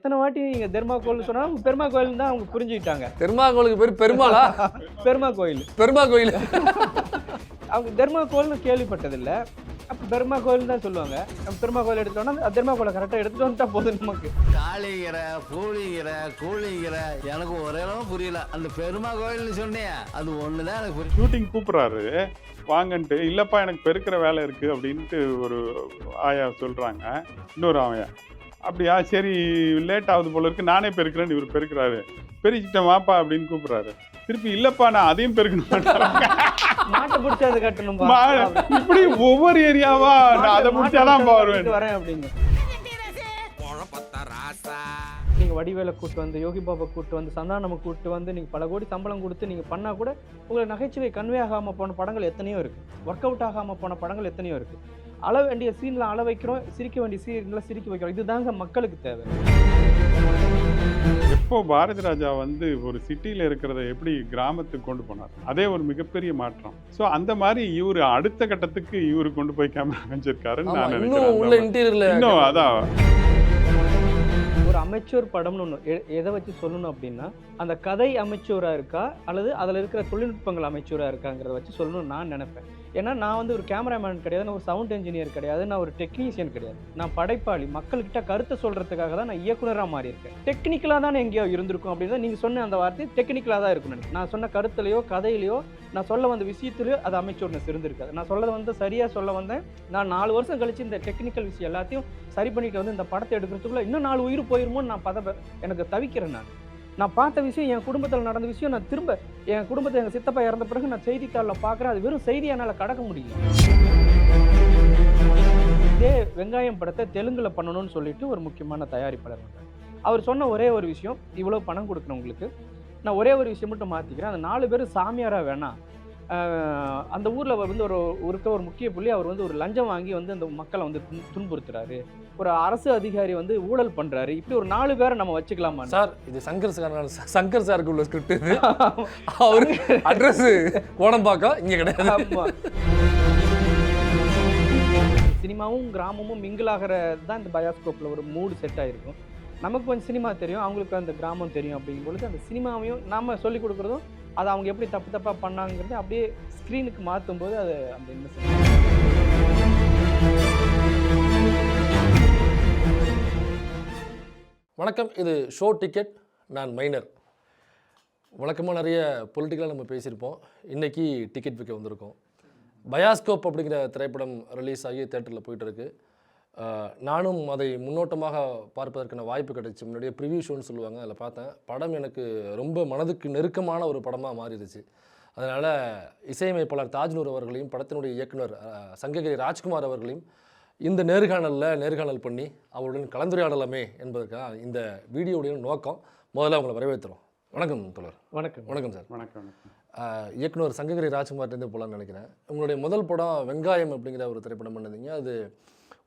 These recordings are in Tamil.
எத்தனை வாட்டி நீங்கள் தெர்மாக்கோல்னு சொன்னாலும் பெருமாக்கோயில் தான் அவங்க புரிஞ்சுக்கிட்டாங்க. தெர்மாக்கோலுக்கு பேர் பெருமாளா? பெருமாக்கோயில். பெருமாக்கோயில் அவங்க தெர்மாக்கோல்னு கேள்விப்பட்டதில்லை. அப்போ பெருமாக்கோயில் தான் சொல்லுவாங்க. நம்ம பெருமாக்கோயில் எடுத்துட்டோம்னா தெர்மாக்கோலை கரெக்டாக எடுத்துகிட்டு வந்துட்டா போதும் நமக்கு. காளிகிற பூலிகிற கூலிகிற எனக்கு ஒரே புரியல. அந்த பெருமாக்கோயில்னு சொன்னேன், அது ஒன்று தான் எனக்கு புரியல. ஷூட்டிங் கூப்பிட்றாரு வாங்கன்ட்டு, இல்லைப்பா எனக்கு பெருக்கிற வேலை இருக்குது அப்படின்ட்டு ஒரு ஆயா சொல்கிறாங்க. இன்னொரு ஆயா அப்படியா சரி லேட் ஆகுது போல இருக்கு நானே பெருக்கிறேன்னு இவர் பெருக்கிறாரு. பெருக்கிட்டேன் வாப்பா அப்படின்னு கூப்பிட்றாரு. திருப்பி இல்லைப்பா நான் அதையும் பெருக்கணும், மாட்டை பிடிச்சி அதை கட்டணும், இப்படி ஒவ்வொரு ஏரியாவா நான் அதை பிடிச்சாதான் வருவேன் வரேன் அப்படின்னு. நீங்கள் வடிவேலை கூப்பிட்டு வந்து, யோகி பாபா கூப்பிட்டு வந்து, சந்தானமை கூப்பிட்டு வந்து நீங்கள் பல கோடி சம்பளம் கொடுத்து நீங்கள் பண்ணால் கூட உங்களுக்கு நகைச்சுவை கன்வே ஆகாமல் போன படங்கள் எத்தனையோ இருக்குது. ஒர்க் அவுட் ஆகாமல் போன படங்கள் எத்தனையோ இருக்குது. அள வேண்டிய சீனில் அள வைக்கிறோம், சிரிக்க வேண்டிய சீனில் சிரிக்க வைக்கிறோம். இதுதாங்க மக்களுக்கு தேவை. எப்போ பாரதி ராஜா வந்து ஒரு சிட்டியில் இருக்கிறத எப்படி கிராமத்துக்கு கொண்டு போனார், அதே ஒரு மிகப்பெரிய மாற்றம். ஸோ அந்த மாதிரி இவர் அடுத்த கட்டத்துக்கு இவர் கொண்டு போய் கேமரா வச்சிருக்காருன்னு நான் நினைக்கிறேன். இன்னும் அதான் ஒரு அமைச்சூர் படம்னு ஒன்று எதை வச்சு சொல்லணும் அப்படின்னா, அந்த கதை அமைச்சூராக இருக்கா அல்லது அதில் இருக்கிற தொழில்நுட்பங்கள் அமைச்சூராக இருக்காங்கிறத வச்சு சொல்லணும்னு நான் நினைப்பேன். ஏன்னா நான் வந்து ஒரு கேமராமேன் கிடையாது, நான் ஒரு சவுண்ட் இன்ஜினியர் கிடையாது, நான் ஒரு டெக்னீஷியன் கிடையாது. நான் படைப்பாளி. மக்கள்கிட்ட கருத்தை சொல்கிறதுக்காக தான் நான் இயக்குனராக மாறி இருக்கேன். டெக்னிக்கலாக தான் எங்கேயோ இருந்திருக்கும் அப்படின்னு நீங்கள் சொன்ன அந்த வார்த்தை டெக்னிக்கலாக தான் இருக்குன்னு நான் சொன்ன கருத்துலையோ கதையிலையோ நான் சொல்ல வந்த விஷயத்துலையோ அது அமைச்சூர்னஸ் இருந்திருக்காது. நான் சொல்ல வந்து சரியாக சொல்ல வந்தேன். நான் 4 வருஷம் கழிச்சு இந்த டெக்னிக்கல் விஷயம் எல்லாத்தையும் சரி பண்ணிட்டு வந்து இந்த படத்தை எடுக்கிறதுக்குள்ள இன்னும் 4 உயிர் போயிருமோன்னு நான் எனக்கு தவிக்கிறேன். நான் பார்த்த விஷயம், என் குடும்பத்தில் நடந்த விஷயம், நான் திரும்ப என் குடும்பத்தை எங்கள் சித்தப்பா இறந்த பிறகு நான் செய்தித்தாளில் பார்க்குறேன். அது வெறும் செய்தி என்னால் கடக்க முடியல. இதே வெங்காயம் படத்தை தெலுங்குல பண்ணணும்னு சொல்லிட்டு ஒரு முக்கியமான தயாரிப்பாளர் வந்தார். அவர் சொன்ன ஒரே ஒரு விஷயம், இவ்வளோ பணம் கொடுக்குறவங்களுக்கு நான் ஒரே ஒரு விஷயம் மட்டும் மாற்றிக்கிறேன், அந்த 4 பேர் சாமியாராக வேணாம். அந்த ஊரில் வந்து ஒரு முக்கிய புள்ளி, அவர் வந்து ஒரு லஞ்சம் வாங்கி வந்து அந்த மக்களை வந்து துன்புறுத்துறாரு, ஒரு அரசு அதிகாரி வந்து ஊழல் பண்ணுறாரு, இப்படி ஒரு 4 பேரை நம்ம வச்சுக்கலாமா சார்? இது சங்கர் சாருக்கு உள்ள ஸ்கிரிப்ட். இது அவரு அட்ரஸ் கோடம்பாக்கம் இங்கே கிடையாது. சினிமாவும் கிராமமும் மிங்கிளாகிறது தான் இந்த பயாஸ்கோப்பில் ஒரு மூடு செட் ஆகிருக்கும். நமக்கு கொஞ்சம் சினிமா தெரியும், அவங்களுக்கு அந்த கிராமம் தெரியும். அப்படிங்கும் பொழுது அந்த சினிமாவையும் நம்ம சொல்லிக் கொடுக்குறதும் அதை அவங்க எப்படி தப்பாக பண்ணாங்கிறது அப்படியே ஸ்க்ரீனுக்கு மாற்றும் போது அது அந்த என்ன செய்யும். வணக்கம், இது ஷோ டிக்கெட். நான் மைனர். வழக்கமாக நிறைய பொலிட்டிக்கலாக நம்ம பேசியிருப்போம். இன்றைக்கி டிக்கெட் விற்க வந்திருக்கோம். பயாஸ்கோப் அப்படிங்கிற திரைப்படம் ரிலீஸ் ஆகி தேட்டரில் போயிட்டுருக்கு. நானும் அதை முன்னோட்டமாக பார்ப்பதற்கான வாய்ப்பு கிடைச்சி. முன்னாடியே ப்ரிவியூ ஷோன்னு சொல்லுவாங்க, அதில் பார்த்தேன். படம் எனக்கு ரொம்ப மனதுக்கு நெருக்கமான ஒரு படமாக மாறிடுச்சு. அதனால் இசையமைப்பாளர் தாஜ்நூர் அவர்களையும் படத்தினுடைய இயக்குனர் சங்ககிரி ராஜ்குமார் அவர்களையும் இந்த நேர்காணல் பண்ணி அவருடன் கலந்துரையாடலாமே என்பதற்காக இந்த வீடியோடைய நோக்கம். முதல்ல அவங்களை வரவேற்றுறோம். வணக்கம் தோழர். வணக்கம். வணக்கம் சார். வணக்கம். இயக்குனர் சங்ககிரி ராஜ்குமார்லேருந்து போகலான்னு நினைக்கிறேன். உங்களுடைய முதல் படம் வெங்காயம் அப்படிங்கிற ஒரு திரைப்படம் பண்ணீங்க. அது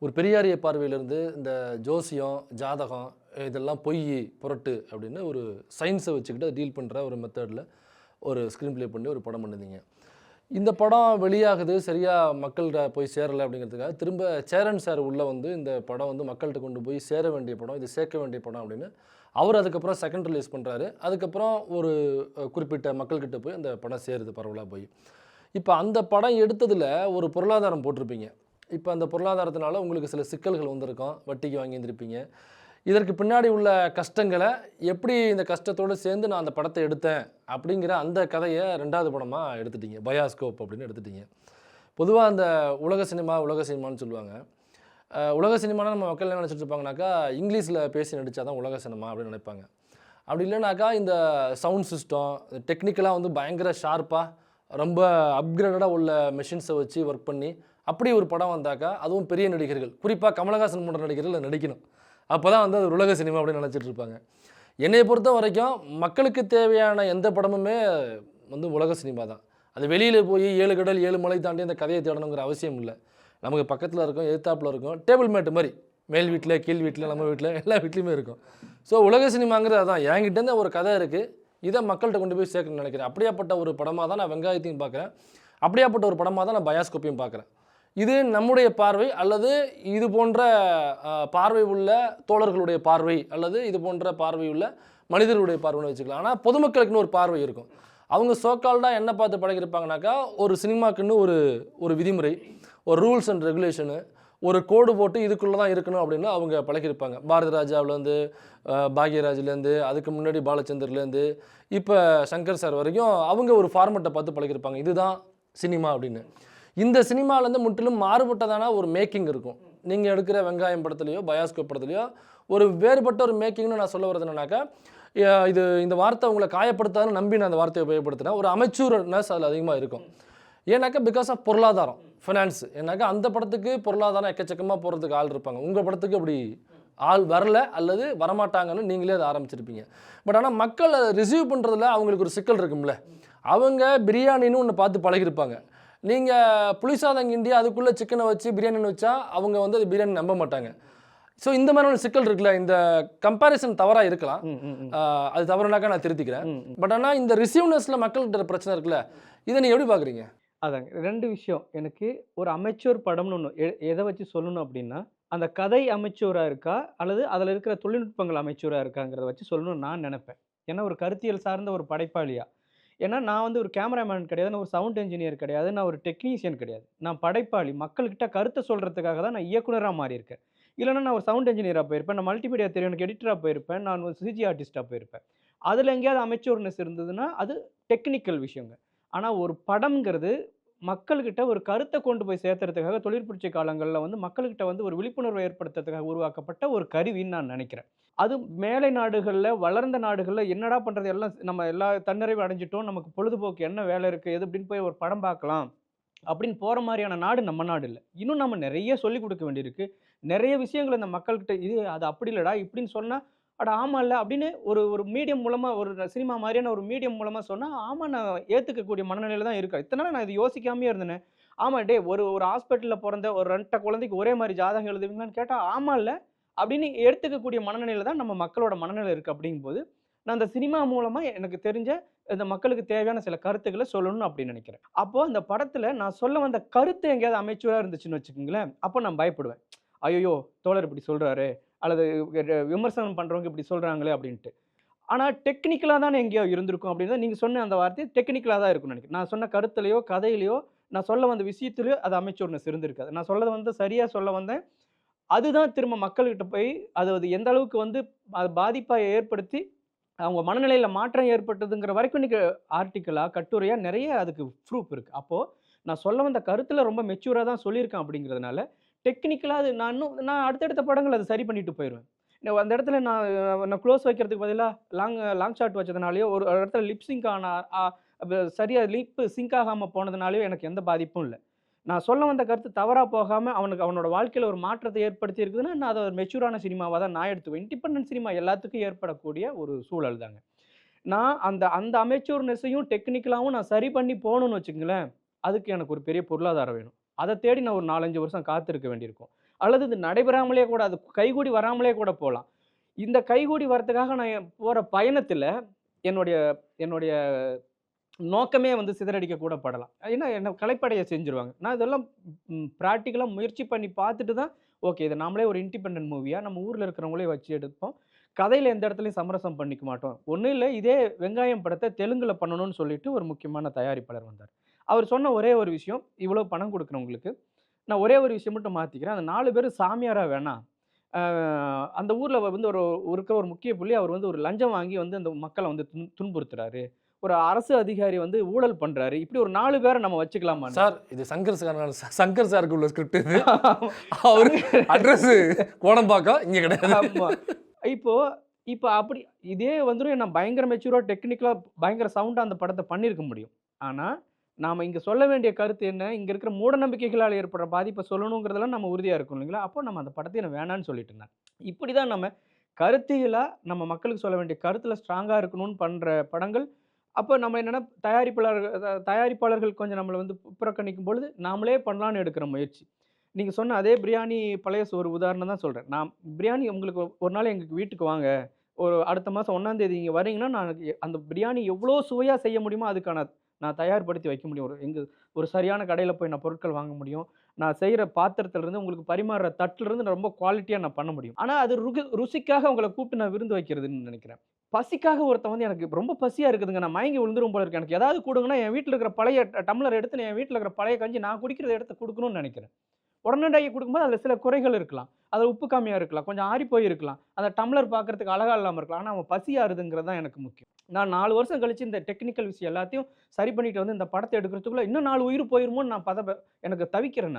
ஒரு பெரியாரிய பார்வையிலேருந்து இந்த ஜோசியம் ஜாதகம் இதெல்லாம் பொய் புரட்டு அப்படின்னு ஒரு சயின்ஸை வச்சுக்கிட்டு டீல் பண்ணுற ஒரு மெத்தடில் ஒரு ஸ்க்ரீன் ப்ளே பண்ணி ஒரு படம் பண்ணியிருந்தீங்க. இந்த படம் வெளியாகுது, சரியாக மக்கள்கிட்ட போய் சேரலை அப்படிங்கிறதுக்காக திரும்ப சேரன் சார் உள்ளே வந்து இந்த படம் வந்து மக்கள்கிட்ட கொண்டு போய் சேர வேண்டிய படம், இது சேர்க்க வேண்டிய படம் அப்படின்னு அவர் அதுக்கப்புறம் செகண்ட் ரிலீஸ் பண்ணுறாரு. அதுக்கப்புறம் ஒரு குறிப்பிட்ட மக்கள்கிட்ட போய் அந்த படம் சேருது பரவலாக போய். இப்போ அந்த படம் எடுத்ததில் ஒரு பொருளாதாரம் போட்டிருப்பீங்க. இப்போ அந்த பொருளாதாரத்தினால உங்களுக்கு சில சிக்கல்கள் வந்திருக்கும், வட்டிக்கு வாங்கியிருந்திருப்பீங்க. இதற்கு பின்னாடி உள்ள கஷ்டங்களை எப்படி இந்த கஷ்டத்தோடு சேர்ந்து நான் அந்த படத்தை எடுத்தேன் அப்படிங்கிற அந்த கதையை 2வது படமாக எடுத்துட்டீங்க, பயாஸ்கோப் அப்படின்னு எடுத்துட்டீங்க. பொதுவாக அந்த உலக சினிமான்னு சொல்லுவாங்க. உலக சினிமானா நம்ம மக்கள் என்ன நினச்சிட்டு இருப்பாங்கனாக்கா, இங்கிலீஷில் பேசி நடித்தா தான் உலக சினிமா அப்படின்னு நினைப்பாங்க. அப்படி இல்லைனாக்கா இந்த சவுண்ட் சிஸ்டம் டெக்னிக்கலாக வந்து பயங்கர ஷார்ப்பாக ரொம்ப அப்கிரேடடாக உள்ள மெஷின்ஸை வச்சு ஒர்க் பண்ணி அப்படி ஒரு படம் வந்தாக்கா, அதுவும் பெரிய நடிகர்கள், குறிப்பாக கமலஹாசன் போன்ற நடிகர்கள் நடிக்கணும், அப்போ தான் வந்து அது உலக சினிமா அப்படின்னு நினச்சிட்டு இருப்பாங்க. என்னை பொறுத்த வரைக்கும் மக்களுக்கு தேவையான எந்த படமுமே வந்து உலக சினிமா தான். அது வெளியில் போய் 7 கடல் 7 மலை தாண்டி அந்த கதையை தேடணுங்கிற அவசியம் இல்லை. நமக்கு பக்கத்தில் இருக்கும், எதிர்த்தாப்பில் இருக்கும், டேபிள் மேட்டு மாதிரி மேல் வீட்டில் கீழ் வீட்டில் நம்ம வீட்டில் எல்லா வீட்லேயுமே இருக்கும். ஸோ உலக சினிமாங்கிறது அதான். என்கிட்டேருந்து ஒரு கதை இருக்குது, இதை மக்கள்கிட்ட கொண்டு போய் சேர்க்கணும்னு நினைக்கிறேன். அப்படியாப்பட்ட ஒரு படமாக தான் நான் வெங்காயத்தையும் பார்க்குறேன், அப்படியாப்பட்ட ஒரு படமாக தான் நான் பயாஸ்கோப்பையும் பார்க்குறேன். இது நம்முடைய பார்வை அல்லது இது போன்ற பார்வை உள்ள தோழர்களுடைய பார்வை அல்லது இது போன்ற பார்வை உள்ள மனிதர்களுடைய பார்வைன்னு வச்சுக்கலாம். ஆனால் பொதுமக்களுக்குன்னு ஒரு பார்வை இருக்கும். அவங்க சோக்கால்டாக என்ன பார்த்து பழகிருப்பாங்கனாக்கா, ஒரு சினிமாக்குன்னு ஒரு விதிமுறை, ஒரு ரூல்ஸ் அண்ட் ரெகுலேஷனு, ஒரு கோடு போட்டு இதுக்குள்ளே தான் இருக்கணும் அப்படின்னு அவங்க பழகிருப்பாங்க. பாரதி ராஜாவிலேருந்து பாக்யராஜ்லேருந்து அதுக்கு முன்னாடி பாலச்சந்தர்லேருந்து இப்போ சங்கர் சார் வரைக்கும் அவங்க ஒரு ஃபார்மெட்டை பார்த்து பழகிருப்பாங்க. இதுதான் சினிமா அப்படின்னு. இந்த சினிமாலேருந்து முற்றிலும் மாறுபட்டதான ஒரு மேக்கிங் இருக்கும். நீங்கள் எடுக்கிற வெங்காயம் படத்துலையோ பயாஸ்கோப் படத்துலையோ ஒரு வேறுபட்ட ஒரு மேக்கிங்னு நான் சொல்ல வர்றது என்னன்னாக்கா, இந்த வார்த்தை உங்களை காயப்படுத்தாதுன்னு நம்பி நான் அந்த வார்த்தையை உபயோகப்படுத்தினேன். ஒரு அமைச்சூர்னஸ் அதில் அதிகமாக இருக்கும். ஏன்னாக்கா பிகாஸ் ஆஃப் பொருளாதாரம், ஃபினான்ஸ். ஏன்னாக்கா அந்த படத்துக்கு பொருளாதாரம் எக்கச்சக்கமாக போகிறதுக்கு ஆள் இருப்பாங்க. உங்கள் படத்துக்கு அப்படி ஆள் வரல அல்லது வரமாட்டாங்கன்னு நீங்களே அதை ஆரம்பிச்சிருப்பீங்க. பட் ஆனால் மக்கள் அதை ரிசீவ் பண்ணுறதுல அவங்களுக்கு ஒரு சிக்கல் இருக்கும்ல. அவங்க பிரியாணின்னு ஒன்று பார்த்து பழகிருப்பாங்க. நீங்கள் புளிசாதம் கிண்டி அதுக்குள்ளே சிக்கனை வச்சு பிரியாணின்னு வச்சா அவங்க வந்து அது பிரியாணி நம்ப மாட்டாங்க. ஸோ இந்த மாதிரியான சிக்கல் இருக்குல்ல. இந்த கம்பேரிசன் தவறாக இருக்கலாம், அது தவறுனாக்கா நான் திருத்திக்கிறேன். பட் ஆனால் இந்த ரிசீவ்னஸில் மக்கள்கிட்ட பிரச்சனை இருக்குல்ல, இதை நீங்கள் எப்படி பார்க்குறீங்க? அதாங்க 2 விஷயம். எனக்கு ஒரு அமைச்சூர் படம்னு ஒன்று எதை வச்சு சொல்லணும் அப்படின்னா, அந்த கதை அமைச்சூராக இருக்கா அல்லது அதில் இருக்கிற தொழில்நுட்பங்கள் அமைச்சூராக இருக்காங்கிறத வச்சு சொல்லணும்னு நான் நினைப்பேன். ஏன்னா ஒரு கருத்தியல் சார்ந்த ஒரு படைப்பாளியா. ஏன்னா நான் வந்து ஒரு கேமராமேன் கிடையாது, நான் ஒரு சவுண்ட் இன்ஜினியர் கிடையாது, நான் ஒரு டெக்னீஷியன் கிடையாது. நான் படைப்பாளி. மக்கள்கிட்ட கருத்தை சொல்கிறதுக்காக தான் நான் இயக்குனராக மாறியிருக்கேன். இல்லைன்னா நான் ஒரு சவுண்ட் இன்ஜினியராக போயிருப்பேன், நான் மல்டிமீடியா தெரியும் எனக்கு எடிட்டராக போயிருப்பேன், நான் ஒரு சிஜி ஆர்டிஸ்ட்டாக போயிருப்பேன். அதில் எங்கேயாவது அமைச்சூர்னஸ் இருந்ததுன்னா அது டெக்னிக்கல் விஷயங்க. ஆனால் ஒரு படம்ங்கிறது மக்கள்கிட்ட ஒரு கருத்தை கொண்டு போய் சேர்த்துறதுக்காக தொழிற்புரட்சி காலங்களில் வந்து மக்கள்கிட்ட வந்து ஒரு விழிப்புணர்வை ஏற்படுத்துறதுக்காக உருவாக்கப்பட்ட ஒரு கருவின்னு நான் நினைக்கிறேன். அது மேலை நாடுகளில், வளர்ந்த நாடுகளில் என்னடா பண்ணுறது, எல்லாம் நம்ம எல்லா தன்னிறைவு அடைஞ்சிட்டோம், நமக்கு பொழுதுபோக்கு என்ன வேலை இருக்குது எது அப்படின்னு போய் ஒரு படம் பார்க்கலாம் அப்படின்னு போகிற மாதிரியான நாடு நம்ம நாடு இல்லை. இன்னும் நம்ம நிறைய சொல்லிக் கொடுக்க வேண்டியிருக்கு. நிறைய விஷயங்கள் இந்த மக்கள்கிட்ட இது அது அப்படி இல்லைடா இப்படின்னு சொன்னால் அட ஆமாம் இல்லை அப்படின்னு ஒரு மீடியம் மூலமாக, ஒரு சினிமா மாதிரியான ஒரு மீடியம் மூலமாக சொன்னால் ஆமாம் நான் ஏற்றுக்கக்கூடிய மனநிலையில் தான் இருக்கேன். இத்தனை நாள் நான் இது யோசிக்காமே இருந்தேன். ஆமாம் டே ஒரு ஹாஸ்பிட்டலில் பிறந்த ஒரு 2 குழந்தைக்கு ஒரே மாதிரி ஜாதகம் எழுதுவீங்களான்னு கேட்டால் ஆமாம் இல்லை அப்படின்னு எடுத்துக்கக்கூடிய மனநிலையில் தான் நம்ம மக்களோட மனநிலை இருக்குது. அப்படிங்கும்போது நான் அந்த சினிமா மூலமாக எனக்கு தெரிஞ்ச இந்த மக்களுக்கு தேவையான சில கருத்துக்களை சொல்லணும்னு அப்படின்னு நினைக்கிறேன். அப்போது அந்த படத்தில் நான் சொல்ல வந்த கருத்து எங்கேயாவது அமைச்சராக இருந்துச்சுன்னு வச்சுக்கோங்களேன், அப்போ நான் பயப்படுவேன். ஐயோ தோழர் இப்படி சொல்கிறாரு அல்லது விமர்சனம் பண்ணுறவங்க இப்படி சொல்கிறாங்களே அப்படின்ட்டு. ஆனால் டெக்னிக்கலாக தானே எங்கேயோ இருந்திருக்கும் அப்படின்னு நீங்கள் சொன்ன அந்த வார்த்தை டெக்னிக்கலாக தான் இருக்கும்னு நினைக்கிறேன். நான் சொன்ன கருத்துலையோ கதையிலையோ நான் சொல்ல வந்த விஷயத்துலையோ அது அமைச்சூர்னஸ் இருந்திருக்காது. நான் சொல்ல வந்து சரியாக சொல்ல வந்தேன். அதுதான் திரும்ப மக்கள்கிட்ட போய் அது எந்த அளவுக்கு வந்து அது பாதிப்பை ஏற்படுத்தி அவங்க மனநிலையில் மாற்றம் ஏற்பட்டதுங்கிற வரைக்கும் இன்றைக்கி ஆர்டிக்கலாக கட்டுரையாக நிறைய அதுக்கு ப்ரூஃப் இருக்குது. அப்போது நான் சொல்ல வந்த கருத்தில் ரொம்ப மெச்சூராக தான் சொல்லியிருக்கேன். அப்படிங்கிறதுனால டெக்னிக்கலாக அது நான் அடுத்தடுத்த படங்கள் அதை சரி பண்ணிட்டு போயிடுவேன். அந்த இடத்துல நான் க்ளோஸ் வைக்கிறதுக்கு பதிலாக லாங் ஷாட் வச்சதுனாலையோ ஒரு இடத்துல லிப் சிங்க் சரியாக லிப் சிங்க் ஆகாமல் போனதுனாலையோ எனக்கு எந்த பாதிப்பும் இல்லை. நான் சொல்ல வந்த கருத்து தவறாக போகாமல் அவனோட வாழ்க்கையில் ஒரு மாற்றத்தை ஏற்படுத்தி இருக்குதுன்னா நான் அதை ஒரு மெச்சூரான சினிமாவாக தான் நான் எடுத்துவேன். இண்டிபெண்டன்ட் சினிமா எல்லாத்துக்கும் ஏற்படக்கூடிய ஒரு சூழல் தாங்க. நான் அந்த அமைச்சூர்னஸையும் டெக்னிக்கலாகவும் நான் சரி பண்ணி போகணுன்னு வச்சுங்களேன், அதுக்கு எனக்கு ஒரு பெரிய பொருளாதாரம் வேணும். அதை தேடி நான் ஒரு 4-5 வருஷம் காத்திருக்க வேண்டியிருக்கும். அல்லது இது நடைபெறாமலே கூட, அது கைகூடி வராமலே கூட போகலாம். இந்த கைகூடி வரத்துக்காக நான் போகிற பயணத்தில் என்னுடைய நோக்கமே வந்து சிதறடிக்க கூட படலாம். ஏன்னா என்ன கலைப்படையை செஞ்சுருவாங்க. நான் இதெல்லாம் ப்ராக்டிக்கலாக முயற்சி பண்ணி பார்த்துட்டு தான் ஓகே இதை நாமளே ஒரு இண்டிபெண்டன்ட் மூவியாக நம்ம ஊரில் இருக்கிறவங்களே வச்சு எடுப்போம். கதையில் எந்த இடத்துலையும் சமரசம் பண்ணிக்க மாட்டோம். ஒன்றும் இல்லை, இதே வெங்காயம் படத்தை தெலுங்கில் பண்ணணும்னு சொல்லிட்டு ஒரு முக்கியமான தயாரிப்பாளர் வந்தார். அவர் சொன்ன ஒரே ஒரு விஷயம், இவ்வளோ பணம் கொடுக்குறவங்களுக்கு நான் ஒரே ஒரு விஷயம் மட்டும் மாற்றிக்கிறேன், அந்த 4 பேர் சாமியாராக வேணாம். அந்த ஊரில் வந்து இருக்கிற ஒரு முக்கிய புள்ளி அவர் வந்து ஒரு லஞ்சம் வாங்கி வந்து அந்த மக்களை வந்து துன்புறுத்துறாரு, ஒரு அரசு அதிகாரி வந்து ஊழல் பண்றாரு, இப்படி ஒரு 4 பேரை நம்ம வச்சுக்கலாமா சார்? இது சங்கர் சாருக்கு உள்ள ஸ்கிரிப்ட் இது. அவரு அட்ரஸ் கோடம்பாக்கம் இங்கே கிடையாது. ஆமாம். இப்போ அப்படி இதே வந்துடும். நான் பயங்கர மெச்சூராக டெக்னிக்கலாக பயங்கர சவுண்டாக அந்த படத்தை பண்ணியிருக்க முடியும். ஆனால் நாம் இங்கே சொல்ல வேண்டிய கருத்து என்ன, இங்கே இருக்கிற மூட நம்பிக்கைகளால் ஏற்படுற பாதிப்பை சொல்லணுங்கிறதெல்லாம் நம்ம உறுதியாக இருக்கும் இல்லைங்களா? அப்போ நம்ம அந்த படத்தை நான் வேணான்னு சொல்லிட்டு இருந்தேன். இப்படி தான் நம்ம கருத்தியலாக நம்ம மக்களுக்கு சொல்ல வேண்டிய கருத்தில் ஸ்ட்ராங்காக இருக்கணும்னு பண்ணுற படங்கள். அப்போ நம்ம என்னென்னா தயாரிப்பாளர்கள் கொஞ்சம் நம்மளை வந்து புறக்கணிக்கும் பொழுது நாமளே பண்ணலான்னு எடுக்கிற முயற்சி. நீங்கள் சொன்ன அதே பிரியாணி பழைய ஒரு உதாரணம் தான் சொல்கிறேன். நான் பிரியாணி உங்களுக்கு ஒரு நாள் எங்களுக்கு வீட்டுக்கு வாங்க, ஒரு அடுத்த மாதம் 1ஆம் தேதி இங்கே வரீங்கன்னா நான் அந்த பிரியாணி எவ்வளோ சுவையாக செய்ய முடியுமோ அதுக்கான நான் தயார்படுத்தி வைக்க முடியும். ஒரு சரியான கடையில் போய் நான் பொருட்கள் வாங்க முடியும். நான் செய்கிற பாத்திரத்திலிருந்து உங்களுக்கு பரிமாறுற தட்டிலிருந்து நான் ரொம்ப குவாலிட்டியாக நான் பண்ண முடியும். ஆனால் அது ருசிக்காக உங்களை கூப்பிட்டு நான் விருந்து வைக்கிறதுன்னு நினைக்கிறேன். பசிக்காக ஒருத்தன் வந்து எனக்கு ரொம்ப பசியாக இருக்குதுங்க, நான் மயங்கி விழுந்துரும் போல இருக்கு, எனக்கு ஏதாவது கொடுங்கன்னா என் வீட்டில் இருக்கிற பழைய டம்ளர் எடுத்து என் வீட்டில் இருக்கிற பழைய கஞ்சி நான் குடிக்கிறத எடுத்து கொடுக்கணும்னு நினைக்கிறேன். உடனடியாக கொடுக்கும்போது அதில் சில குறைகள் இருக்கலாம், அதில் உப்பு கம்மியாக இருக்கலாம், கொஞ்சம் ஆறி போய் இருக்கலாம், அந்த டம்ளர் பார்க்கறதுக்கு அழகாக இல்லாமல் இருக்கலாம். ஆனால் அவன் பசியாருதுங்கிறது தான் எனக்கு முக்கியம். நான் 4 வருஷம் கழிச்சு இந்த டெக்னிக்கல் விஷயம் எல்லாத்தையும் சரி பண்ணிட்டு வந்து இந்த படத்தை எடுக்கிறதுக்குள்ள இன்னும் 4 உயிர் போயிருமோன்னு நான் எனக்கு தவிக்கிறேன்.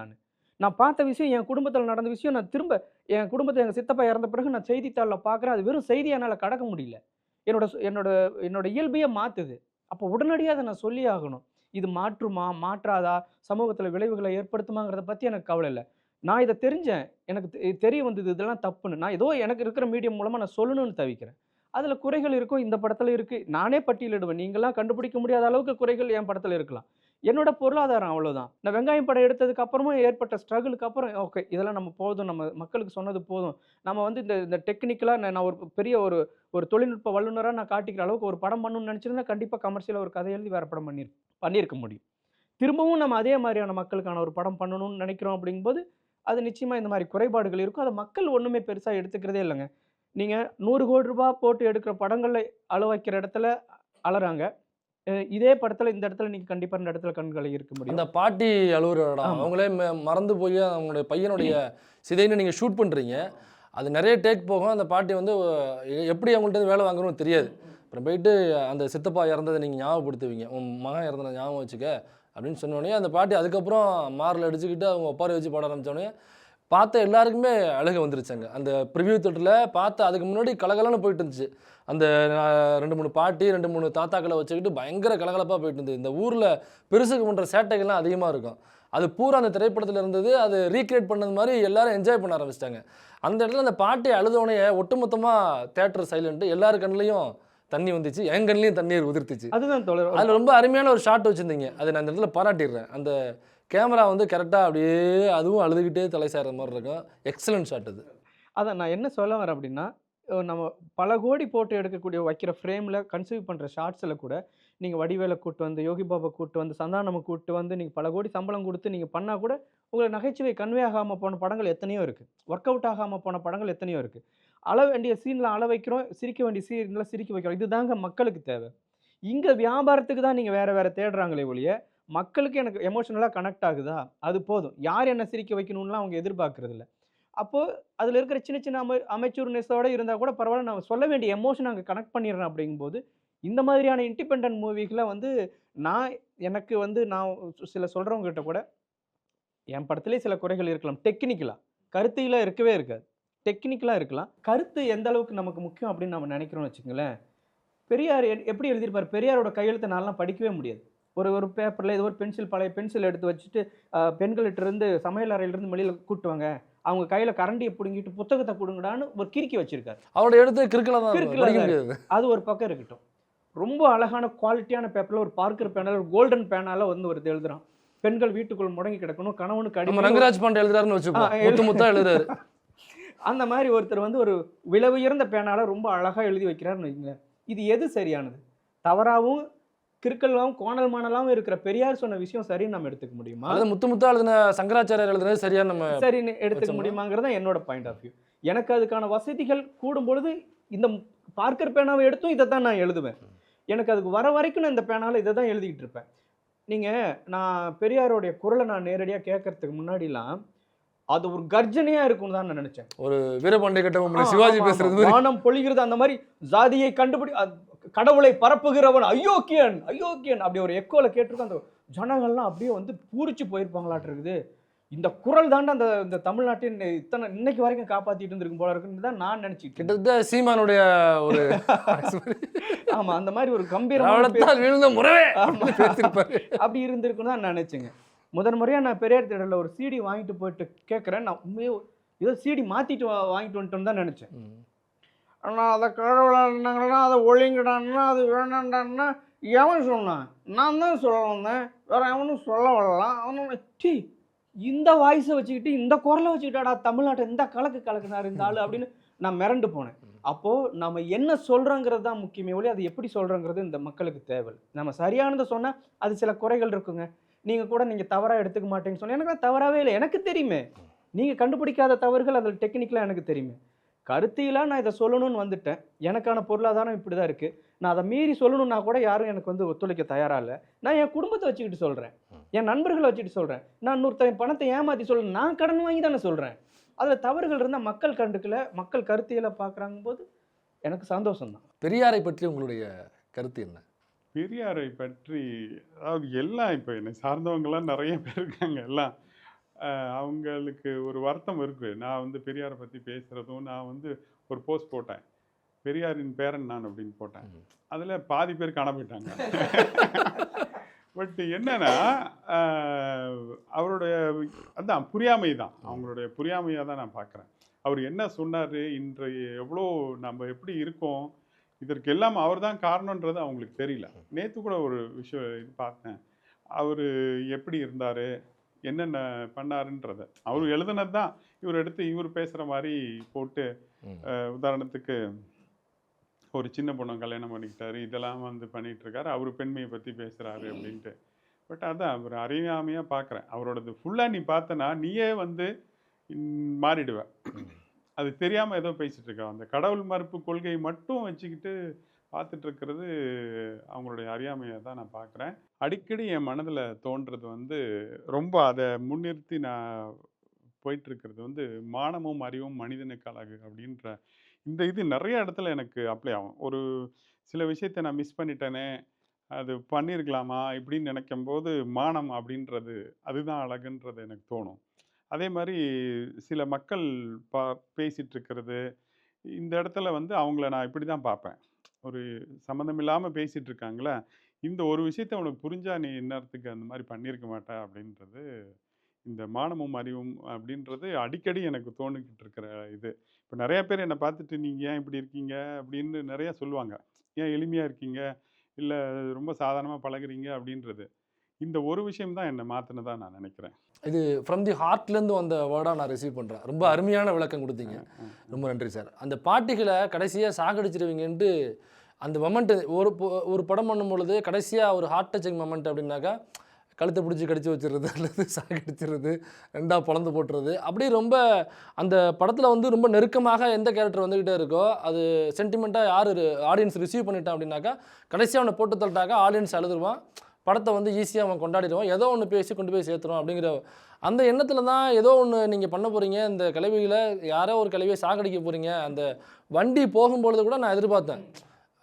நான் பார்த்த விஷயம், என் குடும்பத்தில் நடந்த விஷயம், நான் திரும்ப என் குடும்பத்தை எங்கள் சித்தப்பா இறந்த பிறகு நான் செய்தித்தாளில் பார்க்குறேன். அது வெறும் செய்தி என்னால் கடக்க முடியல. என்னோட என்னோட என்னோட இயல்பையே மாற்றுது. அப்போ உடனடியாக அதை நான் சொல்லி ஆகணும். இது மாற்றுமா மாற்றாதா, சமூகத்தில் விளைவுகளை ஏற்படுத்துமாங்கிறத பற்றி எனக்கு கவலை இல்லை. நான் இதை தெரிஞ்சேன், எனக்கு தெரிய வந்தது இதெல்லாம் தப்புன்னு. நான் ஏதோ எனக்கு இருக்கிற மீடியம் மூலமாக நான் சொல்லணும்னு தவிக்கிறேன். அதில் குறைகள் இருக்கும், இந்த படத்தில் இருக்குது. நானே பட்டியலிடுவேன், நீங்களாம் கண்டுபிடிக்க முடியாத அளவுக்கு குறைகள் என் படத்தில் இருக்கலாம். என்னோட பொருளாதாரம் அவ்வளோதான். நான் வெங்காயம் படம் எடுத்ததுக்கு அப்புறமும் ஏற்பட்ட ஸ்ட்ரகிளுக்கு அப்புறம் ஓகே இதெல்லாம் நம்ம போதும், நம்ம மக்களுக்கு சொன்னது போதும், நம்ம வந்து இந்த டெக்னிக்கலாக நான் ஒரு பெரிய ஒரு தொழில்நுட்ப வல்லுநராக நான் காட்டிக்கிற அளவுக்கு ஒரு படம் பண்ணணும்னு நினச்சிருந்தா கண்டிப்பாக கமர்ஷியலாக ஒரு கதை எழுதி வேறு படம் பண்ணியிருக்க முடியும். திரும்பவும் நம்ம அதே மாதிரியான மக்களுக்கான ஒரு படம் பண்ணணும்னு நினைக்கிறோம். அப்படிங்கும்போது அது நிச்சயமாக இந்த மாதிரி குறைபாடுகள் இருக்கும். அதை மக்கள் ஒன்றுமே பெருசாக எடுத்துக்கிறதே இல்லைங்க. நீங்கள் 100 கோடி ரூபாய் போட்டு எடுக்கிற படங்களில் அழ வைக்கிற இடத்துல அழறாங்க. இதே படத்தில் இந்த இடத்துல நீங்கள் கண்டிப்பாக இந்த இடத்துல கண்களை இருக்க முடியும். அந்த பாட்டி அழுகுற இடம் அவங்களே மறந்து போய் அவங்களுடைய பையனுடைய சிதைன்னு நீங்கள் ஷூட் பண்ணுறீங்க. அது நிறைய டேக் போகும். அந்த பாட்டி வந்து எப்படி அவங்கள்ட்ட வேலை வாங்குறோன்னு தெரியாது. அப்புறம் போயிட்டு அந்த சித்தப்பா இறந்ததை நீங்கள் ஞாபகப்படுத்துவீங்க, உன் மகன் இறந்ததை ஞாபகம் வச்சுக்க அப்படின்னு சொன்னோடனே அந்த பாட்டி அதுக்கப்புறம் மாரில் அடிச்சுக்கிட்டு அவங்க ஒப்பாரி வச்சு பாட ஆரம்பித்தோடனே பார்த்த எல்லாருக்குமே அழுக வந்துருச்சாங்க. அந்த ப்ரிவியூ தேட்டரில் பார்த்து அதுக்கு முன்னாடி கலகலன்னு போயிட்டு இருந்துச்சு. அந்த 2-3 பாட்டி 2-3 தாத்தாக்களை வச்சுக்கிட்டு பயங்கர கலகலப்பாக போயிட்டு இருந்தது. இந்த ஊரில் பெருசுக்கு பண்ணுற சேட்டைகள்லாம் அதிகமாக இருக்கும். அது பூரா அந்த திரைப்படத்தில் இருந்தது. அது ரீக்ரியேட் பண்ணது மாதிரி எல்லாரும் என்ஜாய் பண்ண ஆரம்பிச்சிட்டாங்க. அந்த இடத்துல அந்த பாட்டி அழுதோடனே ஒட்டுமொத்தமாக தேட்டர் சைலண்ட்டு, எல்லார் கண்ணிலையும் தண்ணி வந்துச்சு, என் கண்ணிலையும் தண்ணீர் உதிர்த்துச்சு. அதுதான் தோழர், அதில் ரொம்ப அருமையான ஒரு ஷாட் வச்சுருந்தீங்க. அதை நான் இந்த இடத்துல பாராட்டிடுறேன். அந்த கேமரா வந்து கரெக்டாக அப்படியே அதுவும் அழுதுகிட்டே தலை சாய்ற மாதிரி இருக்கும். எக்ஸலன்ட் ஷாட் அது. அதான் நான் என்ன சொல்ல வரேன் அப்படின்னா, நம்ம பல கோடி போட்டு எடுக்கக்கூடிய வைக்கிற ஃப்ரேமில் கன்சீவ் பண்ணுற ஷார்ட்ஸில் கூட நீங்கள் வடிவேலை கூட்டு வந்து, யோகி பாபா கூட்டு வந்து, சந்தானமை கூட்டு வந்து நீங்கள் பல கோடி சம்பளம் கொடுத்து நீங்கள் பண்ணால் கூட உங்களுக்கு நகைச்சுவை கன்வே ஆகாமல் போன படங்கள் எத்தனையோ இருக்குது. ஒர்க் அவுட் ஆகாமல் போன படங்கள் எத்தனையோ இருக்குது. அள வேண்டிய சீனில் அள வைக்கிறோம், சிரிக்க வேண்டிய சீனில் சிரிக்க வைக்கிறோம். இதுதாங்க மக்களுக்கு தேவை. இங்கே வியாபாரத்துக்கு தான் நீங்கள் வேறு தேடுறாங்களே ஒழிய மக்களுக்கு எனக்கு எமோஷனலாக கனெக்ட் ஆகுதா அது போதும். யார் என்ன சிரிக்க வைக்கணும்லாம் அவங்க எதிர்பார்க்கறது இல்லை. அப்போது அதில் இருக்கிற சின்ன சின்ன அமைச்சூர்னஸோடு இருந்தால் கூட பரவாயில்ல, நான் சொல்ல வேண்டிய எமோஷன் அங்கே கனெக்ட் பண்ணிடுறேன். அப்படிங்கும்போது இந்த மாதிரியான இண்டிபெண்டன்ட் மூவிகளை வந்து எனக்கு வந்து நான் சில சொல்கிறவங்ககிட்ட கூட என் படத்துலேயே சில குறைகள் இருக்கலாம். டெக்னிக்கலாக கருத்திலாம் இருக்கவே இருக்காது, டெக்னிக்கலாக இருக்கலாம். கருத்து எந்த அளவுக்கு நமக்கு முக்கியம் அப்படின்னு நம்ம நினைக்கிறோம்னு வச்சுங்களேன். பெரியார் எப்படி எழுதியிருப்பார், பெரியாரோட கையெழுத்தை நான்லாம் படிக்கவே முடியாது. ஒரு பேப்பரில் ஏதோ ஒரு பழைய பென்சில் எடுத்து வச்சுட்டு பெண்கள்கிட்ட இருந்து சமையல் அறையிலிருந்து வெளியில் கூட்டுவாங்க, அவங்க கையில் கரண்டியை பிடுங்கிட்டு புத்தகத்தை கொடுங்கடான்னு ஒரு கிறுக்கி வச்சிருக்காரு. அவரோட எடுத்து கிறுக்கலாம். அது ஒரு பக்கம் இருக்கட்டும். ரொம்ப அழகான குவாலிட்டியான பேப்பரில் ஒரு பார்க்கர் பேனால், ஒரு கோல்டன் பேனால வந்து ஒரு எழுதுறான், பெண்கள் வீட்டுக்குள் முடங்கி கிடக்கணும், கணவனுக்கு அடி ரங்கராஜ் பாண்டே எழுதுறாருன்னு வச்சுக்கோ, எழுதுறாரு. அந்த மாதிரி ஒருத்தர் வந்து ஒரு விலை உயர்ந்த பேனால ரொம்ப அழகாக எழுதி வைக்கிறாருன்னு வைங்களேன். இது எது சரியானது? தவறாகவும் கிறுக்கலாவும் கோணல் மாணலாவும் இருக்கிற பெரியார் சொன்ன விஷயம் சரின்னு நம்ம எடுத்துக்க முடியுமா? அது முத்து எழுதின சங்கராச்சாரியர் எழுதுனது சரியா நம்ம சரின்னு எடுத்துக்க முடியுமாங்கிறது தான் என்னோட பாயிண்ட் ஆஃப் வியூ. எனக்கு அதுக்கான வசதிகள் கூடும் பொழுது இந்த பார்க்கர் பேனாவை எடுத்தும் இதை தான் நான் எழுதுவேன். எனக்கு அதுக்கு வர வரைக்கும் நான் இந்த பேனால இதை தான் எழுதிக்கிட்டு இருப்பேன். நான் பெரியாரோடைய குரலை நான் நேரடியாக கேட்கறதுக்கு முன்னாடிலாம் அது ஒரு கர்ஜனையா இருக்கும்னு தான் நான் நினைச்சேன். ஒரு வீரபாண்டிய கட்டம் சிவாஜி பேசுறது, வானம் பொழிகிறது, அந்த மாதிரி ஜாதியை கண்டுபிடி கடவுளை பரப்புகிறவன் அயோக்கியன் அயோக்கியன் அப்படி ஒரு எக்கோல கேட்டிருக்கோம். அந்த ஜனங்கள்லாம் அப்படியே வந்து பூரிச்சு போயிருப்பாங்களாட்டு இருக்குது. இந்த குரல் தாண்ட இந்த தமிழ்நாட்டின் இன்னைக்கு வரைக்கும் காப்பாத்திட்டு இருந்திருக்கும் போல இருக்குன்னு தான் நான் நினைச்சிட்டு. கிட்டத்தட்ட சீமானுடைய ஒரு ஆமா அந்த மாதிரி ஒரு கம்பீரமான அப்படி இருந்திருக்குன்னு தான் நினைச்சேங்க. முதன் முறையாக நான் பெரியார் தியேட்டரில் ஒரு சிடி வாங்கிட்டு போயிட்டு கேட்குறேன். நான் உண்மையே ஏதோ சிடி மாற்றிட்டு வாங்கிட்டு வந்துட்டோன்னு தான் நினச்சேன். ஆனால் அதை கடவுளாங்கன்னா அதை ஒழுங்கிடான்னா அது வேணாண்டான்னா எவன் சொன்னான்? நான் தான் சொல்ல வந்தேன், வேறு எவனும் சொல்ல வரலாம். அவனு டி இந்த வாய்ஸை வச்சுக்கிட்டு இந்த குரலை வச்சுக்கிட்டாடா தமிழ்நாட்டை இந்த கலக்குனார் இந்த ஆள் அப்படின்னு நான் மிரண்டு போனேன். அப்போது நம்ம என்ன சொல்கிறோங்கிறது தான் முக்கியமே ஒழிய அது எப்படி சொல்கிறோங்கிறது இந்த மக்களுக்கு தேவை. நம்ம சரியானதை சொன்னால் அது சில குறைகள் இருக்குங்க. நீங்கள் தவறாக எடுத்துக்க மாட்டேன்னு சொன்னால் எனக்கு தவறாகவே இல்லை, எனக்கு தெரியுமே. நீங்கள் கண்டுபிடிக்காத தவறுகள் அதில் டெக்னிக்கலாக எனக்கு தெரியுமே. கருத்தியலாக நான் இதை சொல்லணும்னு வந்துட்டேன். எனக்கான பொருளாதாரம் இப்படி தான் இருக்குது. நான் அதை மீறி சொல்லணும்னா கூட யாரும் எனக்கு வந்து ஒத்துழைக்க தயாராக இல்லை. நான் என் குடும்பத்தை வச்சுக்கிட்டு சொல்கிறேன், என் நண்பர்களை வச்சுக்கிட்டு சொல்கிறேன். நான் இன்னொருத்தன் பணத்தை ஏமாற்றி சொல்கிறேன், நான் கடன் வாங்கி தானே சொல்கிறேன். அதில் தவறுகள் இருந்தால் மக்கள் கண்டுக்கல, மக்கள் கருத்தியலை பார்க்குறாங்க போது எனக்கு சந்தோஷம்தான். பெரியாரை பற்றி உங்களுடைய கருத்து என்ன? பெரியாரை பற்றி அதாவது எல்லாம் இப்போ என்னை சார்ந்தவங்கலாம் நிறைய பேர் இருக்காங்க. எல்லாம் அவங்களுக்கு ஒரு வருத்தம் இருக்குது. நான் வந்து பெரியாரை பற்றி பேசுகிறதும், நான் வந்து ஒரு போஸ்ட் போட்டேன், பெரியாரின் பேரன் நான் அப்படின்னு போட்டேன். அதில் பாதி பேர் காண போயிட்டாங்க. பட் என்னன்னா அவருடைய அதான் புரியாமை தான், அவங்களுடைய புரியாமையாக தான் நான் பார்க்குறேன். அவர் என்ன சொன்னார், இன்றைய எவ்வளோ நம்ம எப்படி இருக்கோம், இதற்கு எல்லாம் அவர் தான் காரணன்றது அவங்களுக்கு தெரியல. நேற்று கூட ஒரு விஷயம் இது பார்த்தேன், அவர் எப்படி இருந்தார், என்னென்ன பண்ணாருன்றத அவர் எழுதுனது தான் இவர் எடுத்து இவர் பேசுகிற மாதிரி போட்டு, உதாரணத்துக்கு ஒரு சின்ன பொண்ணை கல்யாணம் பண்ணிக்கிட்டாரு, இதெல்லாம் வந்து பண்ணிகிட்டு இருக்காரு, அவர் பெண்மையை பற்றி பேசுகிறாரு அப்படின்ட்டு. பட் அதான் அவர் அறியாமையாக பார்க்குறேன். அவரோடது ஃபுல்லாக நீ பார்த்தனா நீயே வந்து மாறிடுவேன். அது தெரியாமல் ஏதோ பேசிகிட்டு இருக்க, அந்த கடவுள் மறுப்பு கொள்கையை மட்டும் வச்சுக்கிட்டு பார்த்துட்டு இருக்கிறது அவங்களுடைய அறியாமையை தான் நான் பார்க்குறேன். அடிக்கடி என் மனதில் தோன்றது வந்து ரொம்ப அதை முன்னிறுத்தி நான் போயிட்டுருக்கிறது வந்து மானமும் அறிவும் மனிதனுக்கு அழகு அப்படின்ற இந்த இது நிறைய இடத்துல எனக்கு அப்ளை ஆகும். ஒரு சில விஷயத்த நான் மிஸ் பண்ணிட்டேனே, அது பண்ணியிருக்கலாமா இப்படின்னு நினைக்கும்போது மானம் அப்படின்றது அதுதான் அழகுன்றது எனக்கு தோணும். அதே மாதிரி சில மக்கள் பேசிகிட்டு இருக்கிறது, இந்த இடத்துல வந்து அவங்கள நான் இப்படி தான் பார்ப்பேன். ஒரு சம்மந்தம் இல்லாமல் பேசிகிட்டு இருக்காங்களே, இந்த ஒரு விஷயத்த உனக்கு புரிஞ்சா நீ இந்நேரத்துக்கு அந்த மாதிரி பண்ணியிருக்க மாட்டே அப்படின்றது, இந்த மானமும் அறிவும் அப்படின்றது அடிக்கடி எனக்கு தோணிக்கிட்டு இருக்கிற இது. இப்போ நிறைய பேர் என்னை பார்த்துட்டு நீங்கள் ஏன் இப்படி இருக்கீங்க அப்படின்னு நிறைய சொல்லுவாங்க. ஏன் எளிமையாக இருக்கீங்க, இல்லை ரொம்ப சாதாரணமாக பழகுறீங்க அப்படின்றது. இந்த ஒரு விஷயம் தான் என்னை மாற்றினதா நான் நினைக்கிறேன். இது ஃப்ரம் தி ஹார்ட்லேருந்து வந்த வேர்டாக நான் ரிசீவ் பண்ணுறேன். ரொம்ப அருமையான விளக்கம் கொடுத்தீங்க, ரொம்ப நன்றி சார். அந்த பாட்டிகளை கடைசியாக சாகடிச்சிருவீங்கன்ட்டு அந்த மொமெண்ட்டு ஒரு படம் பண்ணும்பொழுது கடைசியாக ஒரு ஹார்ட் டச்சிங் மொமெண்ட் அப்படின்னாக்கா கழுத்தை பிடிச்சி கடிச்சு வச்சுருது அல்லது சாகடிச்சிருது, ரெண்டாக பொழந்து போட்டுறது, அப்படி ரொம்ப அந்த படத்தில் வந்து ரொம்ப நெருக்கமாக எந்த கேரக்டர் வந்துக்கிட்டே இருக்கோ அது சென்டிமெண்ட்டாக யார் ஆடியன்ஸ் ரிசீவ் பண்ணிட்டான் அப்படின்னாக்கா கடைசியாக அவனை போட்டு தள்ளிட்டாக்கா ஆடியன்ஸ் அழுதுருவான், படத்தை வந்து ஈஸியாக அவன் கொண்டாடிடுவான், ஏதோ ஒன்று பேசி கொண்டு போய் சேர்த்துருவான் அப்படிங்கிற அந்த எண்ணத்தில் தான் ஏதோ ஒன்று நீங்கள் பண்ண போகிறீங்க. இந்த கிளவியில் யாரோ ஒரு கிளவியை சாகடிக்க போகிறீங்க, அந்த வண்டி போகும்பொழுது கூட நான் எதிர்பார்த்தேன்